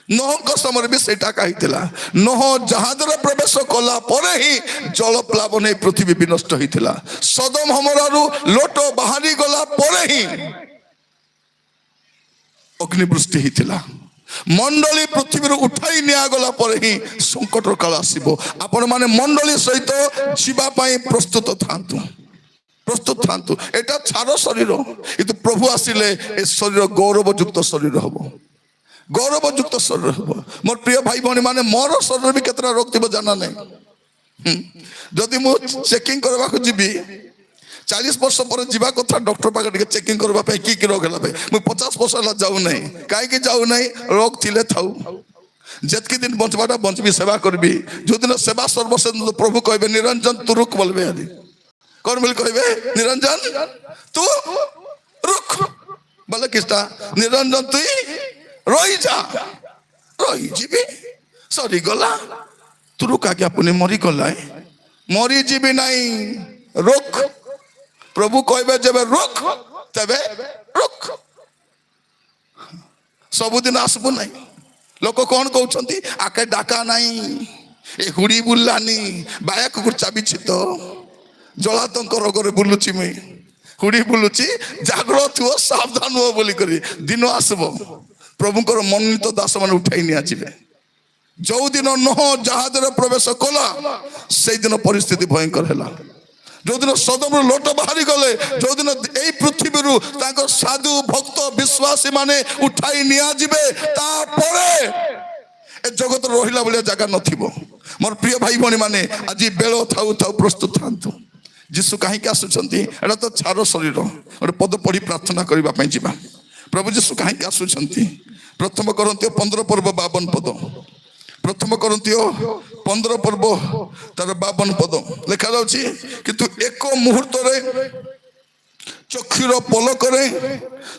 ନୋହଙ୍କ ସମୟରେ ବି ସେଇଟା କହିଥିଲା। ନୋହ ଜାହାଜରେ ପ୍ରବେଶ କଲା ପରେ ହିଁ ଜଳ ପ୍ଲାବନ ହେଇ ପୃଥିବୀ ବିନଷ୍ଟ ହେଇଥିଲା। ସଦମ ହମରାରୁ ଲୋଟ ବାହାରି ଗଲା ପରେ ହିଁ ଅଗ୍ନିବୃଷ୍ଟି ହେଇଥିଲା। ମଣ୍ଡଳୀ ପୃଥିବୀରୁ ଉଠାଇ ନିଆଗଲା ପରେ ହିଁ ସଂକଟର କାଳ ଆସିବ। ଆପଣ ମାନେ ମଣ୍ଡଳୀ ସହିତ ଯିବା ପାଇଁ ପ୍ରସ୍ତୁତ ଥାନ୍ତୁ, ପ୍ରସ୍ତୁତ ଥାନ୍ତୁ। ଏଟା ଛାର ଶରୀର, କିନ୍ତୁ ପ୍ରଭୁ ଆସିଲେ ଏ ଶରୀର ଗୌରବଯୁକ୍ତ ଶରୀର ହବ, ଗୌରବଯୁକ୍ତ ଶରୀର ହବ। ମୋର ପ୍ରିୟ ଭାଇ ଭଉଣୀ ମାନେ, ମୋର ଶରୀର ବି କେତେଟା ରୋଗ ଥିବ ଜାନା ନାହିଁ। ଯଦି ମୁଁ ଚେକିଂ କରିବାକୁ ଯିବି, 40 ବର୍ଷ ପରେ ଯିବା କଥା ଡକ୍ଟର ପାଖରେ ଟିକେ ଚେକିଂ କରିବା ପାଇଁ, କି ରୋଗ ହେଲା ପାଇଁ। ମୁଁ 50 ବର୍ଷ ହେଲା ଯାଉନାହିଁ, କାହିଁକି ଯାଉନାହିଁ, ରୋଗ ଥିଲେ ଥାଉ, ଯେତିକି ଦିନ ବଞ୍ଚବାଟା ବଞ୍ଚିବି, ସେବା କରିବି। ଯୋଉଦିନ ସେବା ସର୍ବଶେଷ ପ୍ରଭୁ କହିବେ ନିରଞ୍ଜନ ତୁ ରୁକ୍ ବୋଲବେ, ଆଜି କଣ ବୋଲି କହିବେ, ନିରଞ୍ଜନ ତୁ ରୁକ୍ ବୋଲେ କିସ୍ଟା, ନିରଞ୍ଜନ ତୁଇ ରହିଯା, ରହିଯିବି, ସରିଗଲା, ତୁ ରୁକ୍ ଆଜ୍ଞା ପୁଣି ମରିଗଲା, ମରିଯିବି ନାହିଁ, ରୁକ୍। ପ୍ରଭୁ କହିବେ ଯେବେ ରୁକ୍ ତେବେ ରୁକ୍, ସବୁଦିନ ଆସିବୁ ନାହିଁ। ଲୋକ କଣ କହୁଛନ୍ତି, ଆକେ ଡାକା ନାହିଁ, ଏ ହୁଡି ବୁଲାନି, ବାୟା କୁକୁର ଚାବିଛି ତ, ଜଳାତଙ୍କ ରୋଗରେ ବୁଲୁଛି ମୁଇଁ ହୁଡ଼ି ବୁଲୁଛି ଜାଗ୍ରତ ହୁଅ ସାବଧାନ ହୁଅ ବୋଲି କରି ଦିନ ଆସିବ ପ୍ରଭୁଙ୍କର ମନୋନୀତ ଦାସମାନେ ଉଠାଇ ନିଆଯିବେ। ଯୋଉଦିନ ନୋହ ଜାହାଜରେ ପ୍ରବେଶ କଲା ସେଇଦିନ ପରିସ୍ଥିତି ଭୟଙ୍କର ହେଲା। ଯୋଉଦିନ ସଦମରୁ ଲୋଟ ବାହାରି ଗଲେ, ଯୋଉଦିନ ଏଇ ପୃଥିବୀରୁ ତାଙ୍କ ସାଧୁ ଭକ୍ତ ବିଶ୍ୱାସୀ ମାନେ ଉଠାଇ ନିଆଯିବେ, ତାପରେ ଏ ଜଗତରେ ରହିଲା ଭଳିଆ ଜାଗା ନଥିବ। ମୋର ପ୍ରିୟ ଭାଇ ଭଉଣୀ ମାନେ ଆଜି ବେଳ ଥାଉ ଥାଉ ପ୍ରସ୍ତୁତ ଥାନ୍ତୁ। ଯୀଶୁ କାହିଁକି ଆସୁଛନ୍ତି? ଏଟା ତ ଛାର ଶରୀର। ଗୋଟେ ପଦ ପଢି ପ୍ରାର୍ଥନା କରିବା ପାଇଁ ଯିବା। ପ୍ରଭୁ ଯୀଶୁ କାହିଁକି ଆସୁଛନ୍ତି? ପ୍ରଥମ କରନ୍ତୀୟ 15 ପର୍ବ 52 ପଦ। ପ୍ରଥମ କରନ୍ତୀୟ 15 ପର୍ବ ତାର 52 ପଦ ଲେଖା ଯାଉଛି, କିନ୍ତୁ ଏକ ମୁହୂର୍ତ୍ତରେ ଚକ୍ଷୁର ପଲକରେ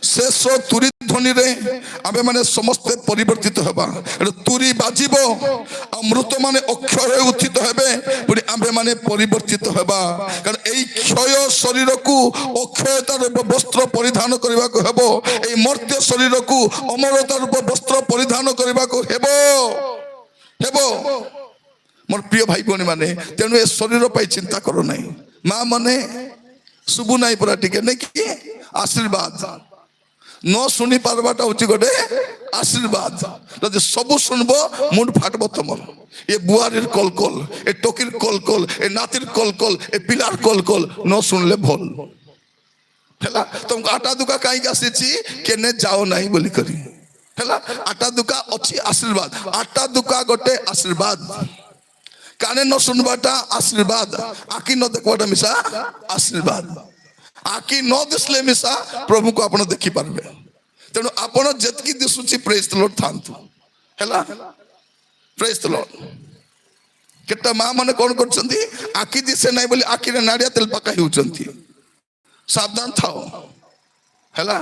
ଶେଷ ତୁରୀ ଧ୍ୱନିରେ ଆମେ ମାନେ ସମସ୍ତେ ପରିବର୍ତ୍ତିତ ହେବା। ତୁରୀ ବାଜିବ ଆଉ ମୃତ ମାନେ ଅକ୍ଷରେ ଉତ୍ଥିତ ହେବେ, ପୁଣି ଆମେ ମାନେ ପରିବର୍ତ୍ତିତ ହେବା। କାରଣ ଏଇ କ୍ଷୟ ଶରୀରକୁ ଅକ୍ଷୟତା ରୂପ ବସ୍ତ୍ର ପରିଧାନ କରିବାକୁ ହେବ, ଏଇ ମର୍ତ୍ୟ ଶରୀରକୁ ଅମରତା ରୂପ ବସ୍ତ୍ର ପରିଧାନ କରିବାକୁ ହେବ। ମୋର ପ୍ରିୟ ଭାଇ ଭଉଣୀ ମାନେ, ତେଣୁ ଏ ଶରୀର ପାଇଁ ଚିନ୍ତା କର ନାହିଁ। ମା ମାନେ ଶୁଭୁ ନାହିଁ ପୁରା ଟିକେ ନାଇଁ କି ଆଶୀର୍ବାଦ ନ ଶୁଣି ପାରବାଟା ହଉଛି ଗୋଟେ ଆଶୀର୍ବାଦ। ଯଦି ସବୁ ଶୁଣବ ମୁଣ୍ଡ ଫାଟବ ତମର। ଏ ବୁଆରୀର କଲକଲ, ଏ ଟକିର କଲକଲ, ଏ ନାତିର କଲକଲ, ଏ ପିଲାର କଲକଲ ନ ଶୁଣିଲେ ଭଲ ହେଲା। ତମକୁ ଆଟା ଦୁକା କାହିଁକି ଆସିଛି? କେନେ ଯାଅ ନାହିଁ ବୋଲି କରି ହେଲା। ଆଟା ଦୁକା ଅଛି ଆଶୀର୍ବାଦ। ଆଟା ଦୁକା ଗୋଟେ ଆଶୀର୍ବାଦ। କାନେ ନ ଶୁଣବାଟା ଆଶୀର୍ବାଦ। ଆଖି ନ ଦେଖବାଟା ମିଶା ଆଶୀର୍ବାଦ। ଆଖି ନ ଦିଶିଲେ ମିଶା ପ୍ରଭୁକୁ ଆପଣ ଦେଖିପାରିବେ। ତେଣୁ ଆପଣ ଯେତିକି ଦିଶୁଛି ପ୍ରେଜ୍ ଦ ଲର୍ଡ ଥାନ୍ତୁ ହେଲା। ପ୍ରେଜ୍ ଦ ଲର୍ଡ। କେତେ ମା ମାନେ କଣ କରୁଛନ୍ତି? ଆଖି ଦିଶେ ନାହିଁ ବୋଲି ଆଖିରେ ନାଡିଆ ତେଲ ପକାଇ ହେଉଛନ୍ତି। ସାବଧାନ ଥାଅ ହେଲା।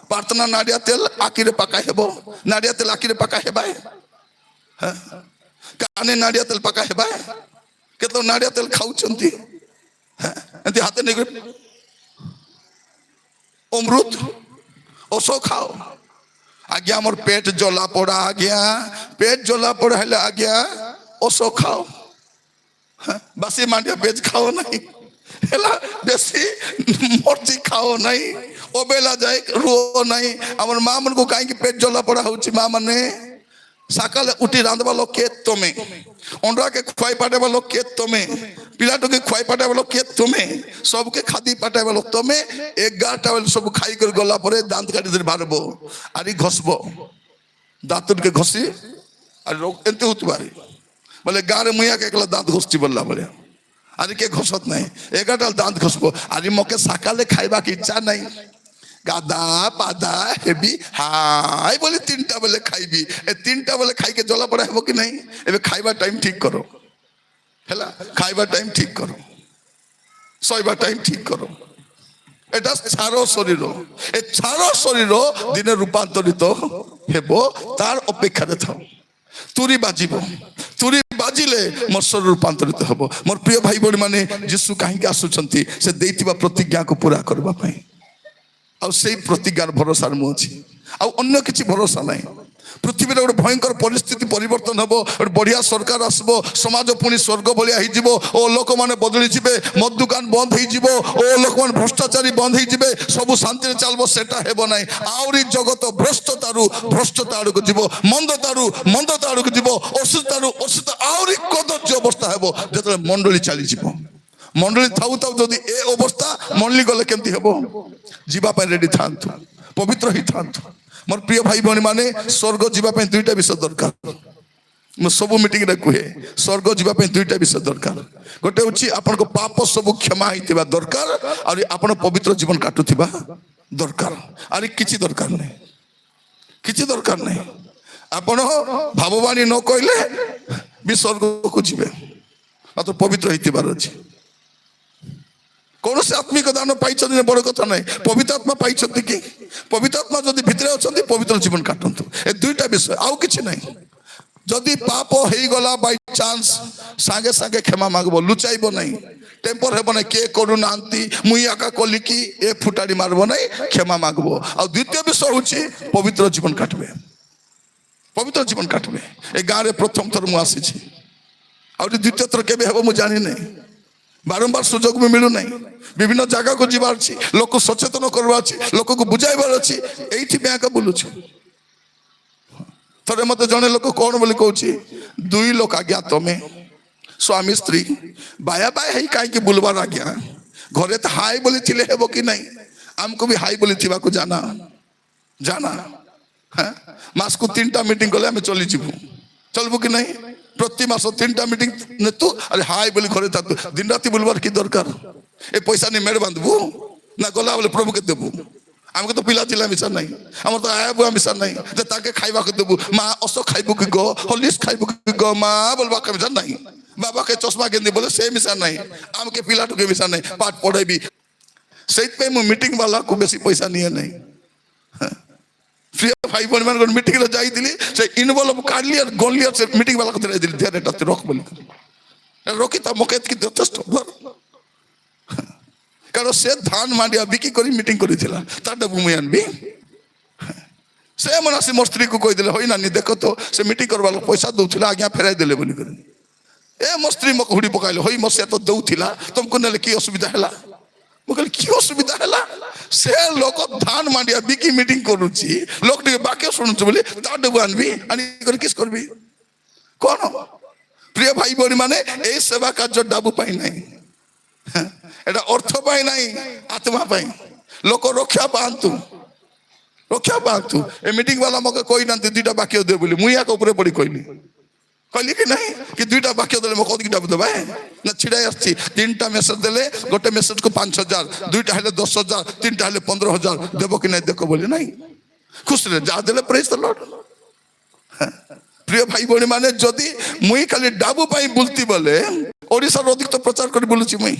ପ୍ରାର୍ଥନା ନାଡିଆ ତେଲ ଆଖିରେ ପକାଇ ହେବ, ନାଡିଆ ତେଲ ଆଖିରେ ପକାଇ ହେବା, କାନେ ନାଡିଆ ତେଲ ପକା ହେବା। କେତେ ନାଡିଆ ତେଲ ଖାଉଛନ୍ତି ଏମିତି ହାତେ ନେଇକି ଅମୃତ ଓଷ ଖାଅ। ଆଜ୍ଞା ଆମର ପେଟ ଜଲା ପଡା, ଆଜ୍ଞା ପେଟ ଜଲା ପଡା ହେଲେ ଆଜ୍ଞା ଓଷ ଖାଅ। ବାସି ମାଣ୍ଡିଆ ପେଜ ଖାଅ ନାହିଁ ହେଲା। ବେଶୀ ମର୍ଜି ଖାଅ ନାହିଁ, ଅବେଲା ଯାଏ ରୁହ ନାହିଁ। ଆମର ମା ମାନଙ୍କୁ କାହିଁକି ପେଟ ଜଲା ପଡା ହଉଛି? ମା ମାନେ ସକାଳେ ଉଠି ରାନ୍ଧବା ଲୋକ କିଏ? ତମେ। ଅଣ୍ଡାକେ ଖୁଆଇ ପାଠେଇବା ଲୋକ କିଏ? ତମେ। ପିଲାଟୁକେ ଖୁଆଇ ପାଠେଇବା ଲୋକ କିଏ? ତମେ। ସବୁକେ ଖାଦି ପାଠେଇବା ଲୋକ ତମେ। 11ଟା ବେଳେ ସବୁ ଖାଇକରି ଗଲା ପରେ ଦାନ୍ତ କାଟି ଧରି ବାହାରବ ଆରି ଘଷବ ଦାନ୍ତ ଟିକେ ଘଷି ଆରି ଏମିତି ହଉଥିବ। ବୋଲେ ଗାଁରେ ମୁଇଁ ଏକଲା ଦାନ୍ତ ଘଷୁଛି ବୋଲିଲା ଭଳିଆ। ଆରି କିଏ ଘଷତ ନାହିଁ। 11ଟା ଦାନ୍ତ ଘଷବ। ଆରି ମକେ ସକାଳେ ଖାଇବାକୁ ଇଚ୍ଛା ନାହିଁ, ଗାଧା ପାଦା ହେବି ହାଇ ବୋଲି 3ଟା ବେଳେ ଖାଇବି। ଏ 3ଟା ବେଳେ ଖାଇକେ ଜଲା ପଡା ହେବ କି ନାହିଁ? ଏବେ ଖାଇବା ଟାଇମ ଠିକ କର ହେଲା। ଖାଇବା ଟାଇମ ଠିକ କର, ଶୋଇବା ଟାଇମ ଠିକ କର। এটা ছার শরীর। এ ছার শরীর দিনে রূপান্তরিত হেব, তার অপেক্ষারে থাও। তুরি বাজিব, তুরি বাজিলে মোর শরীর রূপান্তরিত হব। মোর প্রিয় ভাই ভଉଣୀ মানে ଯୀଶୁ କାହିଁକି ଆସୁଛନ୍ତି? ସେ ଦେଇଥିବା ପ୍ରତିଜ୍ଞାକୁ ପୁରା କରିବା ପାଇଁ। ଆଉ ସେଇ ପ୍ରତିଜ୍ଞାର ଭରସାରେ ମୁଁ ଅଛି, ଆଉ ଅନ୍ୟ କିଛି ଭରସା ନାହିଁ। ପୃଥିବୀରେ ଗୋଟେ ଭୟଙ୍କର ପରିସ୍ଥିତି ପରିବର୍ତ୍ତନ ହେବ, ଗୋଟେ ବଢିଆ ସରକାର ଆସିବ, ସମାଜ ପୁଣି ସ୍ୱର୍ଗ ଭଳିଆ ହେଇଯିବ ଓ ଲୋକମାନେ ବଦଳିଯିବେ, ମଦ ଦୋକାନ ବନ୍ଦ ହେଇଯିବ ଓ ଲୋକମାନେ ଭ୍ରଷ୍ଟାଚାରୀ ବନ୍ଦ ହେଇଯିବେ, ସବୁ ଶାନ୍ତିରେ ଚାଲିବ। ସେଟା ହେବ ନାହିଁ। ଆହୁରି ଜଗତ ଭ୍ରଷ୍ଟତାରୁ ଭ୍ରଷ୍ଟତା ଆଡକୁ ଯିବ, ମନ୍ଦତାରୁ ମନ୍ଦତା ଆଡକୁ ଯିବ, ଅସୁସ୍ଥତାରୁ ଅସୁସ୍ଥ ଆହୁରି କଦର୍ଯ୍ୟ ଅବସ୍ଥା ହେବ ଯେତେବେଳେ ମଣ୍ଡଳୀ ଚାଲିଯିବ। ମଣ୍ଡଳୀ ଥାଉ ଥାଉ ଯଦି ଏ ଅବସ୍ଥା, ମଣ୍ଡଳୀ ଗଲେ କେମିତି ହେବ? ଯିବା ପାଇଁ ରେଡି ଥାନ୍ତୁ, ପବିତ୍ର ହେଇଥାନ୍ତୁ। ମୋର ପ୍ରିୟ ଭାଇ ଭଉଣୀ ମାନେ, ସ୍ୱର୍ଗ ଯିବା ପାଇଁ 2ଟା ବିଷୟ ଦରକାର। ମୁଁ ସବୁ ମିଟିଂରେ କୁହେ, ସ୍ୱର୍ଗ ଯିବା ପାଇଁ 2ଟା ବିଷୟ ଦରକାର। ଗୋଟେ ହଉଛି ଆପଣଙ୍କ ପାପ ସବୁ କ୍ଷମା ହେଇଥିବା ଦରକାର, ଆଉ ଆପଣ ପବିତ୍ର ଜୀବନ କାଟୁଥିବା ଦରକାର। ଆରେ କିଛି ଦରକାର ନାହିଁ, କିଛି ଦରକାର ନାହିଁ। ଆପଣ ଭାବବାଣୀ ନ କହିଲେ ବି ସ୍ୱର୍ଗକୁ ଯିବେ, ମାତ୍ର ପବିତ୍ର ହେଇଥିବାର ଅଛି। କୌଣସି ଆତ୍ମିକ ଦାନ ପାଇଛନ୍ତି ବଡ କଥା ନାହିଁ। ପବିତ୍ର ଆତ୍ମା ପାଇଛନ୍ତି କି? ପବିତ୍ର ଆତ୍ମା ଯଦି ଭିତରେ ଅଛନ୍ତି, ପବିତ୍ର ଜୀବନ କାଟନ୍ତୁ। ଏ 2ଟା ବିଷୟ, ଆଉ କିଛି ନାହିଁ। ଯଦି ପାପ ହେଇଗଲା ବାଇ ଚାନ୍ସ, ସାଙ୍ଗେ ସାଙ୍ଗେ କ୍ଷମା ମାଗବ, ଲୁଚାଇବ ନାହିଁ, ଟେମ୍ପର ହେବ ନାହିଁ। କିଏ କରୁନାହାନ୍ତି ମୁଇଁ ଆକା କଲି କି ଏ ଫୁଟାଡି ମାରବ ନାହିଁ, କ୍ଷମା ମାଗବ। ଆଉ ଦ୍ୱିତୀୟ ବିଷୟ ହଉଛି ପବିତ୍ର ଜୀବନ କାଟବେ, ପବିତ୍ର ଜୀବନ କାଟବେ। ଏ ଗାଁରେ ପ୍ରଥମ ଥର ମୁଁ ଆସିଛି, ଆଉ ଦ୍ୱିତୀୟ ଥର କେବେ ହେବ ମୁଁ ଜାଣିନାହିଁ। ବାରମ୍ବାର ସୁଯୋଗ ବି ମିଳୁନାହିଁ। ବିଭିନ୍ନ ଜାଗାକୁ ଯିବାର ଅଛି, ଲୋକ ସଚେତନ କରିବାର ଅଛି, ଲୋକକୁ ବୁଝାଇବାର ଅଛି, ଏଇଥିପାଇଁ ଆଗ ବୁଲୁଛୁ। ଥରେ ମତେ ଜଣେ ଲୋକ କଣ ବୋଲି କହୁଛି, ଦୁଇ ଲୋକ ଆଜ୍ଞା ତମେ ସ୍ୱାମୀ ସ୍ତ୍ରୀ ବାୟା ବାୟା ହେଇ କାହିଁକି ବୁଲବାର ଆଜ୍ଞା, ଘରେ ତ ହାଇ ବୋଲି ଥିଲେ ହେବ କି ନାହିଁ, ଆମକୁ ବି ହାଇ ବୋଲି ଥିବାକୁ ଜାନା ଜାନା। ମାସକୁ 3ଟା ମିଟିଂ କଲେ ଆମେ ଚଲିଯିବୁ, চলবো কি নাই? প্রতি মাস 3টা মিটিং নেতু আরে হাই বলি ঘরে থাকতো, দিন রাতি বলবার কি দরকার? এই পয়সা নিয়ে মেড় বাঁধবো না গলা বলে প্রভুকে দেবো? আমাকে তো পিলা চিলা মিশা নাই, আমার তো আয়া বুয়া মিশা নাই যে তাকে খাইবাকে দেবো। মা অস খাইবো কি গো, হলিস খাইবো কি গো মা বলবাকে মিশা নাই, বাবাকে চশমা গেন্দি বলে সে মিশা নাই, আমাকে পিলাটুকে মিশা নাই, পাঠ পড়াইবি। সেইপাই মু মিটিং বালাକୁ বেশি পয়সা নিয়ে নাই। প্রিয় ভাই বোন মান মিটিং রে যাইଥିଲି, সে ইনভলভ কাটলি আর গনলি আর সে মিটিং বালা কথা দিলি ধরে এটা রক বলি রকি তা মকে কি যথেষ্ট। কারণ সে ধান মান্ডিয়া বিক্রি করে মিটিং করেছিলা, তারটা ভূমি আনবি। সে মনে আসি মোর স্ত্রী কু কইদেলে হই নানি দেখো তো সে মিটিং করবার পয়সা দউছিলা আজ্ঞা ফেরাই দেলে বলি করে। এ মোর স্ত্রী মকে হুড়ি পকাইলে হই মোর সে তো দউছিলা তোমাকে নেলে কি অসুবিধা হেলা? ମୁଁ କହିଲି କି ଅସୁବିଧା ହେଲା? ସେ ଲୋକ ଧାନ ମାଣ୍ଡିଆ ବିକି ମିଟିଂ କରୁଛି, ଲୋକ ଟିକେ ବାକ୍ୟ ଶୁଣୁଛୁ ବୋଲି ତା ଡବୁ ଆଣିବି, ଆଣିକରି କିସ୍ କରିବି କଣ? ପ୍ରିୟ ଭାଇ ଭଉଣୀ ମାନେ, ଏଇ ସେବା କାର୍ଯ୍ୟ ଡାବୁ ପାଇଁ ନାହିଁ, এটা অর্থ ପାଇଁ ନାହିଁ, ଆତ୍ମା ପାଇଁ। ଲୋକ ରକ୍ଷା ପାଆନ୍ତୁ, ରକ୍ଷା ପାଆନ୍ତୁ। ଏ ମିଟିଂ ବାଲା ମତେ କହିନାହାନ୍ତି 2ଟା ବାକ୍ୟ ଦେ ବୋଲି, ମୁଁ ୟାଙ୍କ ଉପରେ ପଡି କହିଲି କହିଲି କି ନାହିଁ କି 2ଟା ବାକ୍ୟ ଦେଲେ ମୋ କଦିକି ଡାବୁ ଦେବା ନା ଛିଡାଇ ଆସିଛି। 3ଟା ମେସେଜ ଦେଲେ, ଗୋଟେ ମେସେଜ କୁ 5,000, 2ଟା ହେଲେ 10,000, 3ଟା ହେଲେ 15,000 ଦେବ କି ନାହିଁ ଦେଖ ବୋଲି ନାହିଁ। ଖୁସିରେ ଯାହା ଦେଲେ ପ୍ରେଜ୍ ଦ ଲର୍ଡ। প্রিয় ভাই ভଉଣୀ ମାନେ, ଯଦି ମୁଇଁ ଖାଲି ଡାବୁ ପାଇଁ ବୁଲତି ବୋଲେ ଓଡ଼ିଶାର ଅଧିକ ତ ପ୍ରଚାର କରି ବୁଲୁଛି, ମୁଇଁ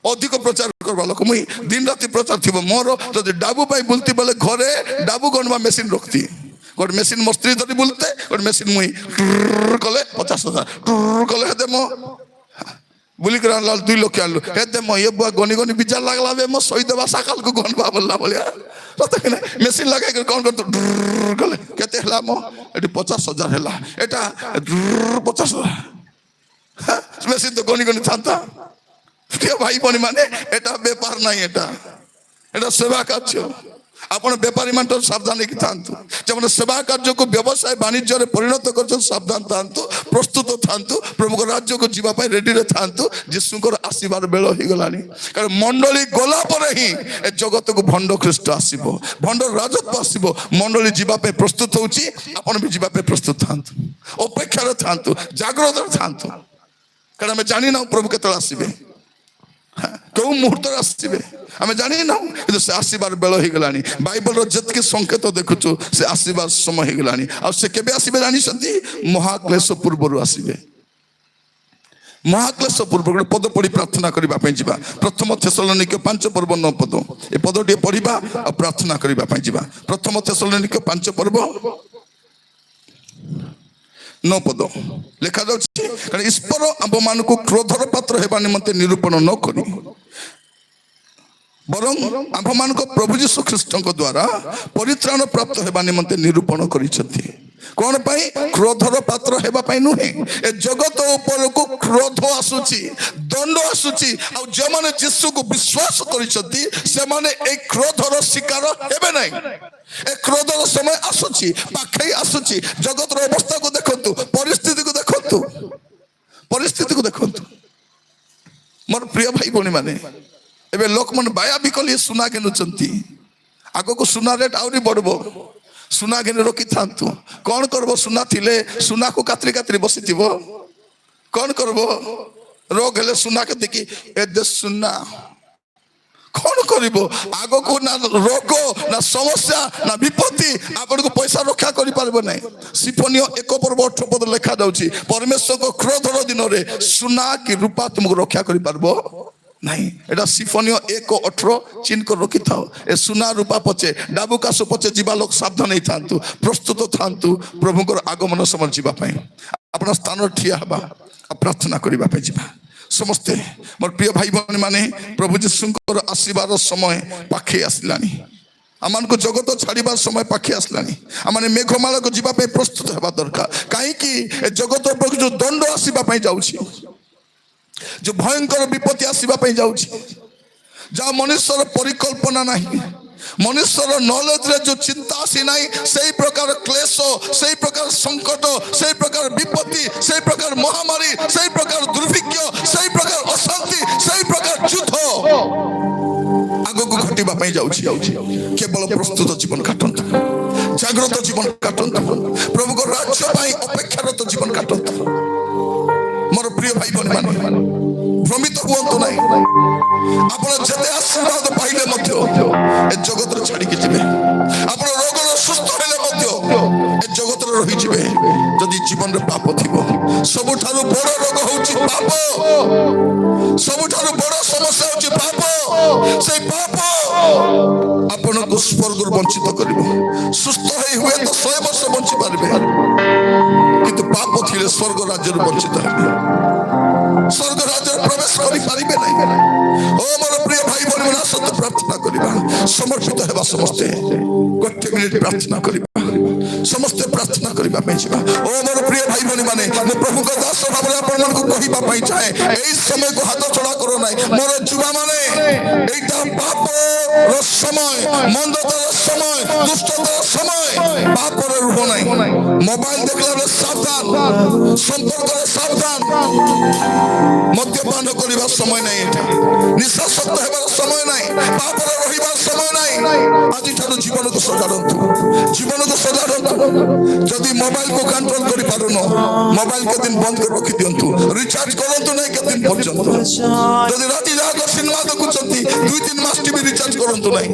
ଅଧିକ ପ୍ରଚାର କରିବା ଲୋକ, ମୁଇଁ ଦିନ ରାତି ପ୍ରଚାର ଥିବ ମୋର। ଯଦି ଡାବୁ ପାଇଁ ବୁଲତି ବୋଲେ ଘରେ ଡାବୁ ଗଣବା ମେସିନ୍ ରଖତି, ଗୋଟେ ମେସିନ୍ ମୋ ସ୍ତ୍ରୀ ଧରି ବୁଲତେ, ଗୋଟେ ମେସିନ୍ ମୁଇଁ କଲେ 50,000 କଲେ ହେତେ ମୋ ବୁଲିକରି ଆଣିଲା 2 ଲକ୍ଷ ଆଣିଲୁ ହେତେ ମୋ ଏ ବୁଆ ଗନି ଗନି ବିଜାର ଲାଗଲା ବେ ମୋ ଶହୀଦ ବା ସକାଳକୁ ଗଣବା ବୋଲଲା ଭଳିଆ ସତ କି ନାହିଁ। ମେସିନ୍ ଲଗାଇକରି କ'ଣ କରନ୍ତୁ କଲେ କେତେ ହେଲା ମୋ ଏଠି 50,000 ହେଲା, ଏଟା 50,000 ମେସିନ୍ ତ ଗନି ଗନି ଥାନ୍ତା। প্রিয় ভাই ভଉଣୀ ମାନେ, এটা বেপার নাই, এটা এটা সেবা কার্য। ଆପଣ ବେପାରୀ ମାନେ ସାବଧାନ ହେଇକି ଥାନ୍ତୁ, ଯେମାନେ ସେବା କାର୍ଯ୍ୟକୁ ବ୍ୟବସାୟ ବାଣିଜ୍ୟରେ ପରିଣତ କରୁଛନ୍ତି ସାବଧାନ ଥାନ୍ତୁ, ପ୍ରସ୍ତୁତ ଥାନ୍ତୁ, ପ୍ରଭୁଙ୍କ ରାଜ୍ୟକୁ ଯିବା ପାଇଁ ରେଡିରେ ଥାନ୍ତୁ। ଯୀଶୁଙ୍କର ଆସିବାର ବେଳ ହେଇଗଲାଣି। କାରଣ ମଣ୍ଡଳୀ ଗଲା ପରେ ହିଁ ଏ ଜଗତକୁ ଭଣ୍ଡ ଖ୍ରୀଷ୍ଟ ଆସିବ, ଭଣ୍ଡ ରାଜତ୍ୱ ଆସିବ। ମଣ୍ଡଳୀ ଯିବା ପାଇଁ ପ୍ରସ୍ତୁତ ହଉଛି, ଆପଣ ବି ଯିବା ପାଇଁ ପ୍ରସ୍ତୁତ ଥାନ୍ତୁ, ଅପେକ୍ଷାରେ ଥାନ୍ତୁ, ଜାଗ୍ରତରେ ଥାନ୍ତୁ। କାରଣ ଆମେ ଜାଣିନାହୁଁ ପ୍ରଭୁ କେତେବେଳେ ଆସିବେ, କେଉଁ ମୁହୂର୍ତ୍ତରେ ଆସିବେ ଆମେ ଜାଣିନାହୁଁ, କିନ୍ତୁ ସେ ଆସିବାର ବେଳ ହେଇଗଲାଣି। ବାଇବଲର ଯେତିକି ସଂକେତ ଦେଖୁଛୁ ସେ ଆସିବାର ସମୟ ହେଇଗଲାଣି। ଆଉ ସେ କେବେ ଆସିବେ ଜାଣିଛନ୍ତି? ମହାକ୍ଲେଶ ପୂର୍ବରୁ ଆସିବେ। ମହାକ୍ଲେଶ ପୂର୍ବରୁ ଗୋଟେ ପଦ ପଢି ପ୍ରାର୍ଥନା କରିବା ପାଇଁ ଯିବା। ପ୍ରଥମ ଥେସଲୋନିକ 5 ପର୍ବ 9 ପଦ, ଏ ପଦଟିଏ ପଢିବା ଆଉ ପ୍ରାର୍ଥନା କରିବା ପାଇଁ ଯିବା। ପ୍ରଥମ ଥେସଲୋନିକ 5 ପର୍ବ 9 ପଦ ଲେଖା ଯାଉଛି, କାରଣ ଈଶ୍ୱର ଆମ୍ଭମାନଙ୍କୁ କ୍ରୋଧର ପାତ୍ର ହେବା ନିମନ୍ତେ ନିରୂପଣ ନ କରି ବରଂ ଆମ୍ଭମାନଙ୍କ ପ୍ରଭୁ ଯୀଶୁ ଖ୍ରୀଷ୍ଟଙ୍କ ଦ୍ୱାରା ପରିତ୍ରାଣ ପ୍ରାପ୍ତ ହେବା ନିମନ୍ତେ ନିରୂପଣ କରିଛନ୍ତି। କ'ଣ ପାଇଁ? କ୍ରୋଧର ପାତ୍ର ହେବା ପାଇଁ ନୁହେଁ। ଏ ଜଗତ ଉପରକୁ କ୍ରୋଧ ଆସୁଛି, ଦଣ୍ଡ ଆସୁଛି, ଆଉ ଯେଉଁମାନେ ଯୀଶୁକୁ ବିଶ୍ୱାସ କରିଛନ୍ତି ସେମାନେ এই କ୍ରୋଧର ଶିକାର ହେବେ ନାହିଁ। ଏ କ୍ରୋଧର ସମୟ ଆସୁଛି, ପାଖେଇ ଆସୁଛି। ଜଗତର ଅବସ୍ଥାକୁ ଦେଖନ୍ତୁ, ପରିସ୍ଥିତିକୁ ଦେଖନ୍ତୁ, ପରିସ୍ଥିତିକୁ ଦେଖନ୍ତୁ। ମୋର ପ୍ରିୟ ଭାଇ ଭଉଣୀ ମାନେ, ଏବେ ଲୋକମାନେ ବାୟା ବିକଲି ସୁନା କିଣୁଛନ୍ତି, ଆଗକୁ ସୁନା ରେଟ୍ ଆହୁରି ବଢିବ। ସୁନା ଘିନି ରଖିଥାନ୍ତୁ। କ'ଣ କରିବ? ସୁନା ଥିଲେ ସୁନାକୁ କାତରି କାତରି ବସିଥିବ, କ'ଣ କରିବ? ରୋଗ ହେଲେ ସୁନାকে ଦେଖି ଏ ଦେ ସୁନା କ'ଣ କରିବ? ଆଗକୁ ନା ରୋଗ ନା ସମସ୍ୟା ନା ବିପତ୍ତି ଆପଣଙ୍କୁ ପଇସା ରକ୍ଷା କରିପାରିବ ନାହିଁ। ସିଫୋନିଓ 1 ପର୍ବ 18 ପଦ ଲେଖା ଯାଉଛି, ପରମେଶ୍ୱରଙ୍କ କ୍ରୋଧର ଦିନରେ ସୁନା କି ରୂପା ତୁମକୁ ରକ୍ଷା କରିପାରିବ ନାହିଁ। এটা সিফোনিও 1:18 চিহ্ন করে রখিথাও। এ সুনা রূপা পচে ডাবু কাশু পচে ଯିବା লোক সাবধান ହେଇଥାନ୍ତୁ, ପ୍ରସ୍ତୁତ ଥାନ୍ତୁ ପ୍ରଭୁଙ୍କର ଆଗମନ ସମୟ ଯିବା ପାଇଁ। ଆପଣ ସ୍ଥାନରେ ଠିଆ ହେବା ଆଉ ପ୍ରାର୍ଥନା କରିବା ପାଇଁ ଯିବା। ସମସ୍ତେ ମୋର ପ୍ରିୟ ଭାଇ ଭଉଣୀ ମାନେ, ପ୍ରଭୁ ଯୀଶୁଙ୍କର ଆସିବାର ସମୟ ପାଖେଇ ଆସିଲାଣି। ଆମମାନଙ୍କୁ ଜଗତ ଛାଡ଼ିବାର ସମୟ ପାଖେଇ ଆସିଲାଣି। ଆମମାନେ ମେଘମାଳାକୁ ଯିବା ପାଇଁ ପ୍ରସ୍ତୁତ ହେବା ଦରକାର। କାହିଁକି? ଏ ଜଗତ ଉପରକୁ ଯୋଉ ଦଣ୍ଡ ଆସିବା ପାଇଁ ଯାଉଛି, जो भयंकर विपत्ति आसवा जाऊँ जहाँ मनुष्यर परिकल्पना नहीं मनुष्यर नॉलेज रे जो चिंता आसी ना से प्रकार क्लेश से प्रकार संकट से प्रकार विपत्ति से प्रकार महामारी से प्रकार दुर्भिक्ष से प्रकार अशांति से प्रकार युद्ध आग को घटवा जाऊँ केवल प्रस्तुत जीवन काटंतु जागृत जीवन काटंतु प्रभु को राज्य अपेक्षारत जीवन काटंतु मोर प्रिय भाई बहन मान भ्रमित हुअतु ना आपण जते आशीर्वाद पाइले ए जगत छाड़ी जीवे आप रोग सुस्थ हेले ए जगत रही जीवे जदि जीवन में पाप थी सबुठारु बड़ रोग होउची पाप सबुठारु बड़ समस्या होउची पाप से पाप आपण को स्वर्ग वंचित करिवो सुस्थ हुए तो 100 वर्ष बंची पारबे किंतु पाप थिले स्वर्ग राज्य वंचित हेबे स्वर्ग राज्य प्रवेश करि पारिबे नै ओ मोर प्रिय भाई बहन मन सत्य प्रार्थना करिबा समर्पित हेबा समस्ते गोटे मिनिट प्रार्थना करिबा समस्ते प्रार्थना करिबा पेछिबा ओ मोर प्रिय भाई बहन माने मो प्रभु का दास भाबरे आपण मन को कहिबा पई चाहे एई समय को हाथ छड़ा करो नै मोर जुवा माने एटा पाप रो समय मंदतार समय दुष्टतार समय पाप रो रुह नै मोबाइल देखला सावधान संपर्क सावधान मद्यपान करिबा समय नै एटा निशासक्त हेबार समय नै पाप रो रहिबार समय नै आजि ठारो जीवन को सजाडंतु जदि मोबाइल को कंट्रोल करि पारुनो मोबाइल के दिन बंद कर रखि दियंतु रिचार्ज करंतु नै के दिन पर्यंत जदि राति जाग सिनेमा देखुचंती 2-3 मास टीवी रिचार्ज करंतु नै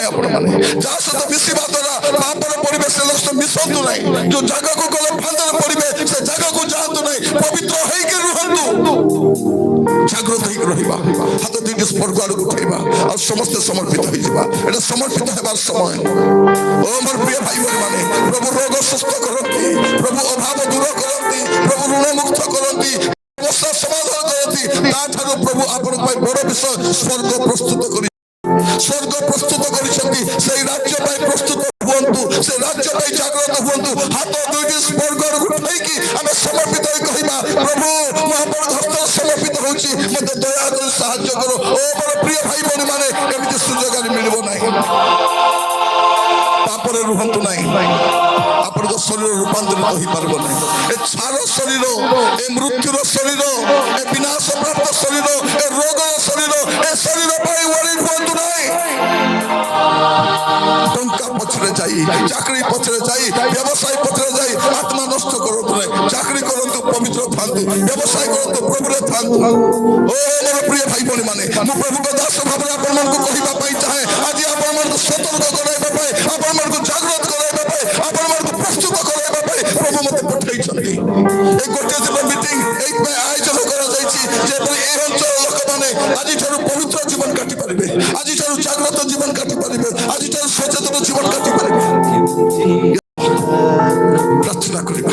आपण माने जा सत मिसिबा द्वारा पापर परिवेश लक्ष्य मिसंतु नै जो जगह को गले फांदर परिवेश से जगह को जानतु नै पवित्र होई के रहंतु जागृत होई रहिबा हाथ दुई स्पर्श आड़ उठेबा और समस्त समर्पित होई जिबा एटा समर्पित हेबार समय ओ मोर प्रिय भाई बहन माने प्रभु रोग सुस्थ करंती प्रभु अभाव दूर करंती प्रभु ऋण मुक्त करंती समस्या समाधान करंती ताठारो प्रभु आपण पई बड़ विषय स्वर्ग प्रस्तुत करि स्वर्ग प्रस्तुत करिसेंती से राज्य पई प्रस्तुत हुअंतु से राज्य पई जागृत हुअंतु हाथ दुई स्वर्ग उठै कि हम समर्पित होई कहिबा प्रभु म आपण हस्त समर्पित होउची मते दया कर सहाय्य करो ओ मोर प्रिय भाई बहन माने एमिति सुजोग आनि मिलिबो नाही पापरे रुहंतु नाही आपण को शरीर रूपांतरित होई पारबो नाही ए छार शरीर ए मृत्युर शरीर ए विनाश प्राप्त शरीर ए रोगर शरीर ए शरीर पई वरी हुअंतु नाही टंका पछरे जाई चाकरी पछरे जाई व्यवसाय पछरे जाई आत्मा नष्ट करंतु नाही चाकरी करंतु पवित्र थांतु व्यवसाय करंतु प्रभुरे थांतु ओ मोर प्रिय भाई बहन माने मो प्रभु को दास भाबरे आपण मन को कहिबा पई चाहे आज आपण मन को सतर्क कराइबा पई आपण मन को जागृत कराइबा पई आपण मन को प्रस्तुत कराइबा पई प्रभु मते पठै छथि ए गोटे दिन मीटिंग एक में आयोजन करा जाईछि जे परि ए अंचल लोक माने आज ठारू पवित्र जीवन काटि पारिबे आज ठारू जागृत जीवन काटि पारिबे आज ठारू सचेतन जीवन काटि पारिबे प्रार्थना करिबा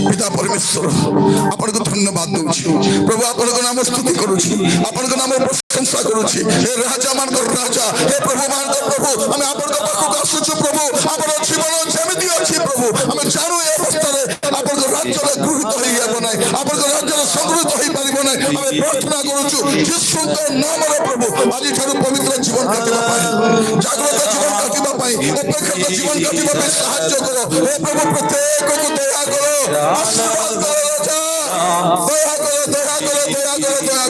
पिता परमेश्वर आपण को धन्यवाद दूची प्रभु आपण को नाम स्तुति करूची आपण को नाम प्रशंसा करूची हे राजा मान को राजा हे प्रभु मान को प्रभु हम आपण को पाखु आसुछु प्रभु आपण जीवन जेमिति अछि प्रभु हम चारू ए अवस्था रे आपण को राज्य रे गृहीत होई हेबो नै आपण को राज्य रे समृद्ध होई परिबो नै हम प्रार्थना करूछु यीशु के नाम रे प्रभु आज ठारू पवित्र जीवन काटिबा पाई जागृत जीवन काटिबा पाई अपेक्षित जीवन काटिबा पाई सहायता करो हे प्रभु प्रत्येक को दया करो आशीर्वाद करो दया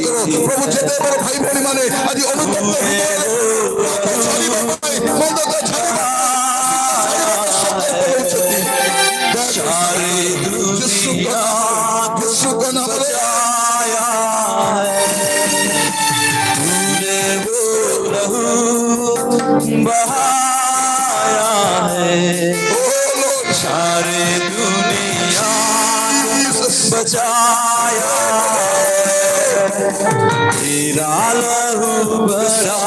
करो प्रभु जेते मोर भाई बहन माने आज अनुतप्त सारे दुनिया बचाया तेरा लहू बड़ा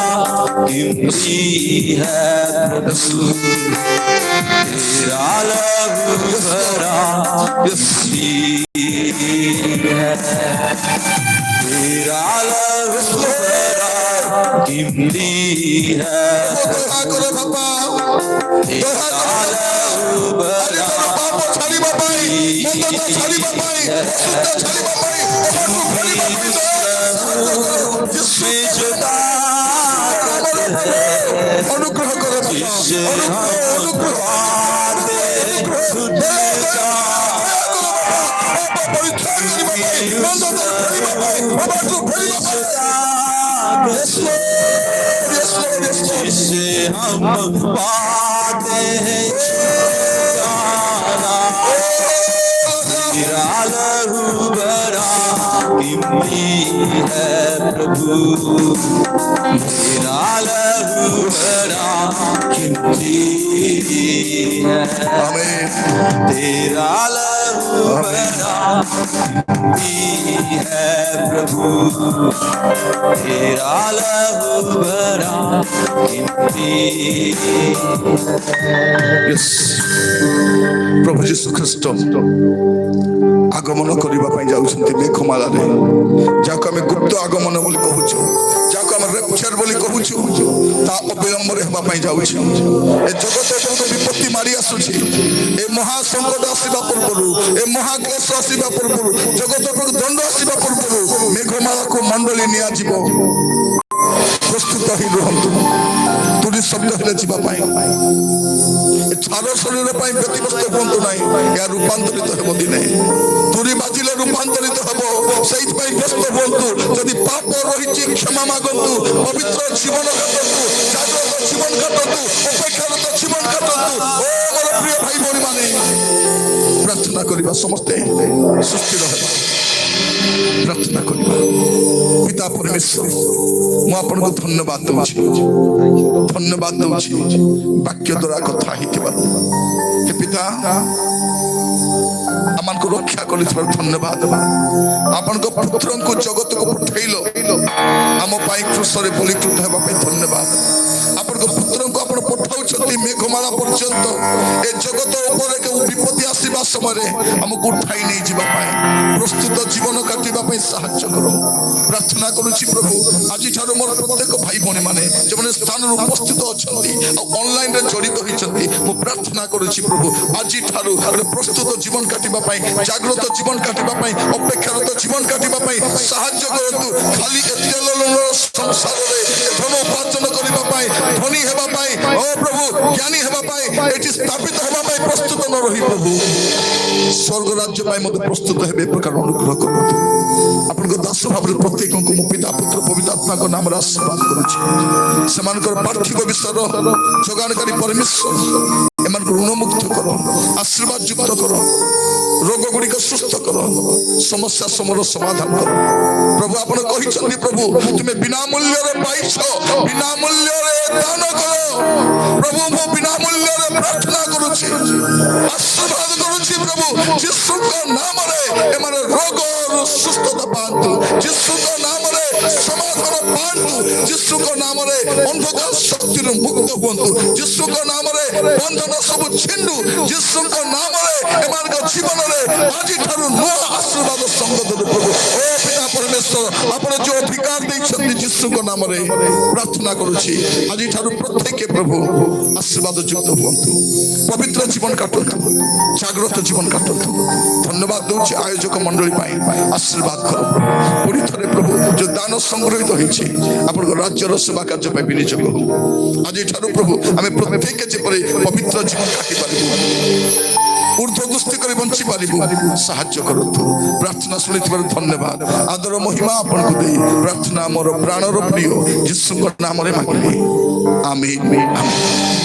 कीमती है तेरा लहू बड़ा कीमती है तेरा लहू बड़ा इमली है দয়া করে বাবা, দয়া করে बरा পাপ ছাড়িবা পাই, মন্দতা ছাড়িবা পাই, অশুদ্ধ ছাড়িবা পাই, অপরাধ ছাড়িবা পাই, में जो ताकत है অনুগ্রহ করে বাবা, जिससे অনুগ্রহ, हम অনুগ্রহ, पाते खुद का পরিত্রাণ করিবা পাই, মন্দতা ছাড়িবা পাই, অপরাধ ছাড়িবা পাই। ताकत है Yes, Lord, yes, Lord. जिससे हम पाते हैं छुटकारा तेरा लहू भरा कीमती है प्रभु तेरा लहू भरा कीमती है Amen. तेरा लहू भरा कीमती है प्रभु तेरा लहू भरा कीमती Yes. প্রভু যীশু খ্রিস্ট আগমন করিবা পাই যাଉଛନ୍ତି মেঘমালাରେ, ଯାହାକୁ ଆମେ ଗୁପ୍ତ ଆଗମନ ବୋଲି କହୁଛୁ, ଯାହାକୁ ଆମେ ରେପଚର ବୋଲି କହୁଛୁ, ତା ଅବିଳମ୍ବରେ ହେବା ପାଇଁ ଯାଉଛି। ଏ ଜଗତ ଉପରକୁ ବିପତ୍ତି ମାଡ଼ି ଆସୁଛି। ଏ ମହାସଙ୍କଟ ଆସିବା ପୂର୍ବରୁ, ଏ ମହାକ୍ଲେଶ ଆସିବା ପୂର୍ବରୁ, ଜଗତ ଉପରକୁ ଦଣ୍ଡ ଆସିବା ପୂର୍ବରୁ ମେଘମାଳାକୁ ମଣ୍ଡଳୀ ନିଆଯିବ। ପ୍ରସ୍ତୁତ ହେଇ ରୁହନ୍ତୁ। ତୁରି ଶବ୍ଦ ହେଲେ ଯିବା ପାଇଁ, ଏ ଛାର ଶରୀର ପାଇଁ ବ୍ୟତିବ୍ୟସ୍ତ ହୁଅନ୍ତୁ ନାହିଁ, ଏହା ରୂପାନ୍ତରିତ ହେବ ଦିନେ। ତୁରି ବାଜିଲେ ରୂପାନ୍ତରିତ ହେବ, ସେଇଥିପାଇଁ ବ୍ୟସ୍ତ ହୁଅନ୍ତୁ। ଯଦି ପାପ ରହିଛି କ୍ଷମା ମାଗନ୍ତୁ, ପବିତ୍ର ଜୀବନ କାଟନ୍ତୁ, ଜାଗ୍ରତ ଜୀବନ କାଟନ୍ତୁ, ଅପେକ୍ଷାରତ ଜୀବନ କାଟନ୍ତୁ। ଓ ମୋର ପ୍ରିୟ ଭାଇ ଭଉଣୀ ମାନେ, ପ୍ରାର୍ଥନା କରିବା ସମସ୍ତେ ସୁସ୍ଥିର ହେବା, ପ୍ରାର୍ଥନା କରିବା। ପିତା ପରମେଶ୍ୱର, ମୁଁ ଆପଣଙ୍କୁ ଧନ୍ୟବାଦ ଦଉଛି, ଧନ୍ୟବାଦ ଦଉଛି ବାକ୍ୟ ଦ୍ୱାରା କଥା ହେଇଥିବାରୁ। ହେ ପିତା, ଆମକୁ ରକ୍ଷା କରିଥିବାରୁ ଧନ୍ୟବାଦ। ଆପଣଙ୍କ ପୁତ୍ରଙ୍କୁ ଜଗତକୁ ପଠେଇଲ ଆମ ପାଇଁ କୃଷରେ ବଳିକୃତ ହେବା ପାଇଁ ଧନ୍ୟବାଦ। ଆପଣଙ୍କ ପୁତ୍ରଙ୍କୁ ଆପଣ ପଠାଉଛନ୍ତି ମେଘମାଳା ପର୍ଯ୍ୟନ୍ତ। ଏ ଜଗତ ଉପରେ କେଉଁ ବିପତ୍ତି ଆସିବା ସମୟରେ ଆମକୁ ଉଠାଇ ନେଇ ଯିବା ପାଇଁ, ପ୍ରସ୍ତୁତ ଜୀବନ କାଟିବା ପାଇଁ ସାହାଯ୍ୟ କର। ପ୍ରାର୍ଥନା କରୁଛି ପ୍ରଭୁ, ଆଜିଠାରୁ ମୋର ପ୍ରତ୍ୟେକ ଭାଇ ଭଉଣୀ ମାନେ ଯେଉଁମାନେ ସ୍ଥାନରୁ ଉପସ୍ଥିତ ଅଛନ୍ତି ଆଉ ଅନଲାଇନରେ ଜଡ଼ିତ ହୋଇଛନ୍ତି, ମୁଁ ପ୍ରାର୍ଥନା କରୁଛି ପ୍ରଭୁ, ଆଜିଠାରୁ ଗୋଟେ ପ୍ରସ୍ତୁତ ଜୀବନ କାଟିବା ପାଇଁ, ଜାଗ୍ରତ ଜୀବନ କାଟିବା ପାଇଁ, ଅପେକ୍ଷାରତ ଜୀବନ କାଟିବା ପାଇଁ ସାହାଯ୍ୟ କରନ୍ତୁ। ଖାଲି ସଂସାରରେ ଧନ ଉପାର୍ଜନ କରିବା ପାଇଁ, ଧନୀ ହେବା ପାଇଁ, ଓ ପ୍ରଭୁ ଜ୍ଞାନୀ ହେବା ପାଇଁ, ଏଠି ସ୍ଥାପିତ ହେବା ପାଇଁ ପ୍ରସ୍ତୁତ ନ ରହି ପ୍ରଭୁ ସ୍ୱର୍ଗ ରାଜ୍ୟ ପାଇଁ ମୋତେ ପ୍ରସ୍ତୁତ ହେବେ, ଏ ପ୍ରକାର ଅନୁଗ୍ରହ କରନ୍ତୁ। ଆପଣଙ୍କ ଦାସ ଭାବରେ ପ୍ରତ୍ୟେକଙ୍କୁ ମୁଁ ପିତା ପୁତ୍ର ପବିତ୍ର ଆତ୍ମାଙ୍କ ନାମରେ ଆଶୀର୍ବାଦ କରୁଛି। ସେମାନଙ୍କର ପାର୍ଥିବ ବିଷୟର ଯୋଗାଣକାରୀ ପରମେଶ୍ୱର ଏମାନଙ୍କୁ ଋଣମୁକ୍ତ କର, ଆଶୀର୍ବାଦ ଯୁକ୍ତ କର, ରୋଗ ଗୁଡ଼ିକ ସୁସ୍ଥ କର, ସମସ୍ୟା ସମର ସମାଧାନ କର। ପ୍ରଭୁ ଆପଣ କହିଛନ୍ତି, ପ୍ରଭୁ ତୁମେ ବିନା ମୂଲ୍ୟରେ ପାଇଛ, ବିନା ମୂଲ୍ୟରେ ଦାନ କର। ପ୍ରଭୁ ମୁଁ ବିନା ମୂଲ୍ୟରେ ପ୍ରାର୍ଥନା କରୁଛି, ଆଶୀର୍ବାଦ କରୁଛି ପ୍ରଭୁ, ଯୀଶୁଙ୍କ ନାମରେ ଏମାନେ ରୋଗରୁ ସୁସ୍ଥତା ପାଆନ୍ତୁ, ଯୀଶୁଙ୍କ ନାମରେ ସମାଧାନ ପାଆନ୍ତୁ, ଯୀଶୁଙ୍କ ନାମରେ ଅନ୍ଧକାର ଶକ୍ତିରୁ ମୁକ୍ତ ହୁଅନ୍ତୁ, ଯୀଶୁଙ୍କ ନାମରେ ବନ୍ଧନ ସବୁ ଛିଣ୍ଡୁ, ଯୀଶୁଙ୍କ ନାମରେ ଏମାନଙ୍କ ଜୀବନରେ ଆଜିଠାରୁ ନୂଆ ଆଶୀର୍ବାଦ ସଙ୍ଗତ ପ୍ରଭୁ। ଓ ପିତା ପରମେଶ୍ୱର, ଆପଣ ଯୋଉ ଅଧିକାର ଦେଇଛନ୍ତି ଯୀଶୁଙ୍କ ନାମରେ ପ୍ରାର୍ଥନା କରୁଛି, ଆଜିଠାରୁ ପ୍ରତ୍ୟେକ ପ୍ରଭୁ ଆଶୀର୍ବାଦ ଯୁକ୍ତ ହୁଅନ୍ତୁ, ପବିତ୍ର ଜୀବନ କାଟନ୍ତୁ, ଜାଗ୍ରତ ଜୀବନ କାଟନ୍ତୁ। ଧନ୍ୟବାଦ ଦଉଛି ଆୟୋଜକ ମଣ୍ଡଳୀ ପାଇଁ, ଆଶୀର୍ବାଦ କର। ପୁଣି ଥରେ ପ୍ରଭୁ ଯୋଉ ଦାନ ସଂଗୃହୀତ ହେଇଛି ଆପଣଙ୍କ ରାଜ୍ୟର ସେବା କାର୍ଯ୍ୟ ପାଇଁ ବିନିଯୋଗ ହଉ। ଆଜିଠାରୁ ପ୍ରଭୁ ଆମେ ପ୍ରତ୍ୟେକ ଯେପରି ପବିତ୍ର ଜୀବନ କାଟିପାରିବୁ, ঊর্ধ্বগস্তি করে বঞ্চি পারিব, সাহায্য করন্তু। প্রার্থনা শুনিଥିବାରୁ ধন্যবাদ, আদর মহিমা ଆପଣଙ୍କୁ ଦେଇ ପ୍ରାର୍ଥନା ମୋର ପ୍ରାଣର ପ୍ରିୟ ଯୀଶୁଙ୍କ ନାମରେ ମାଗିଲି, ଆମେନ୍, ଆମେନ୍।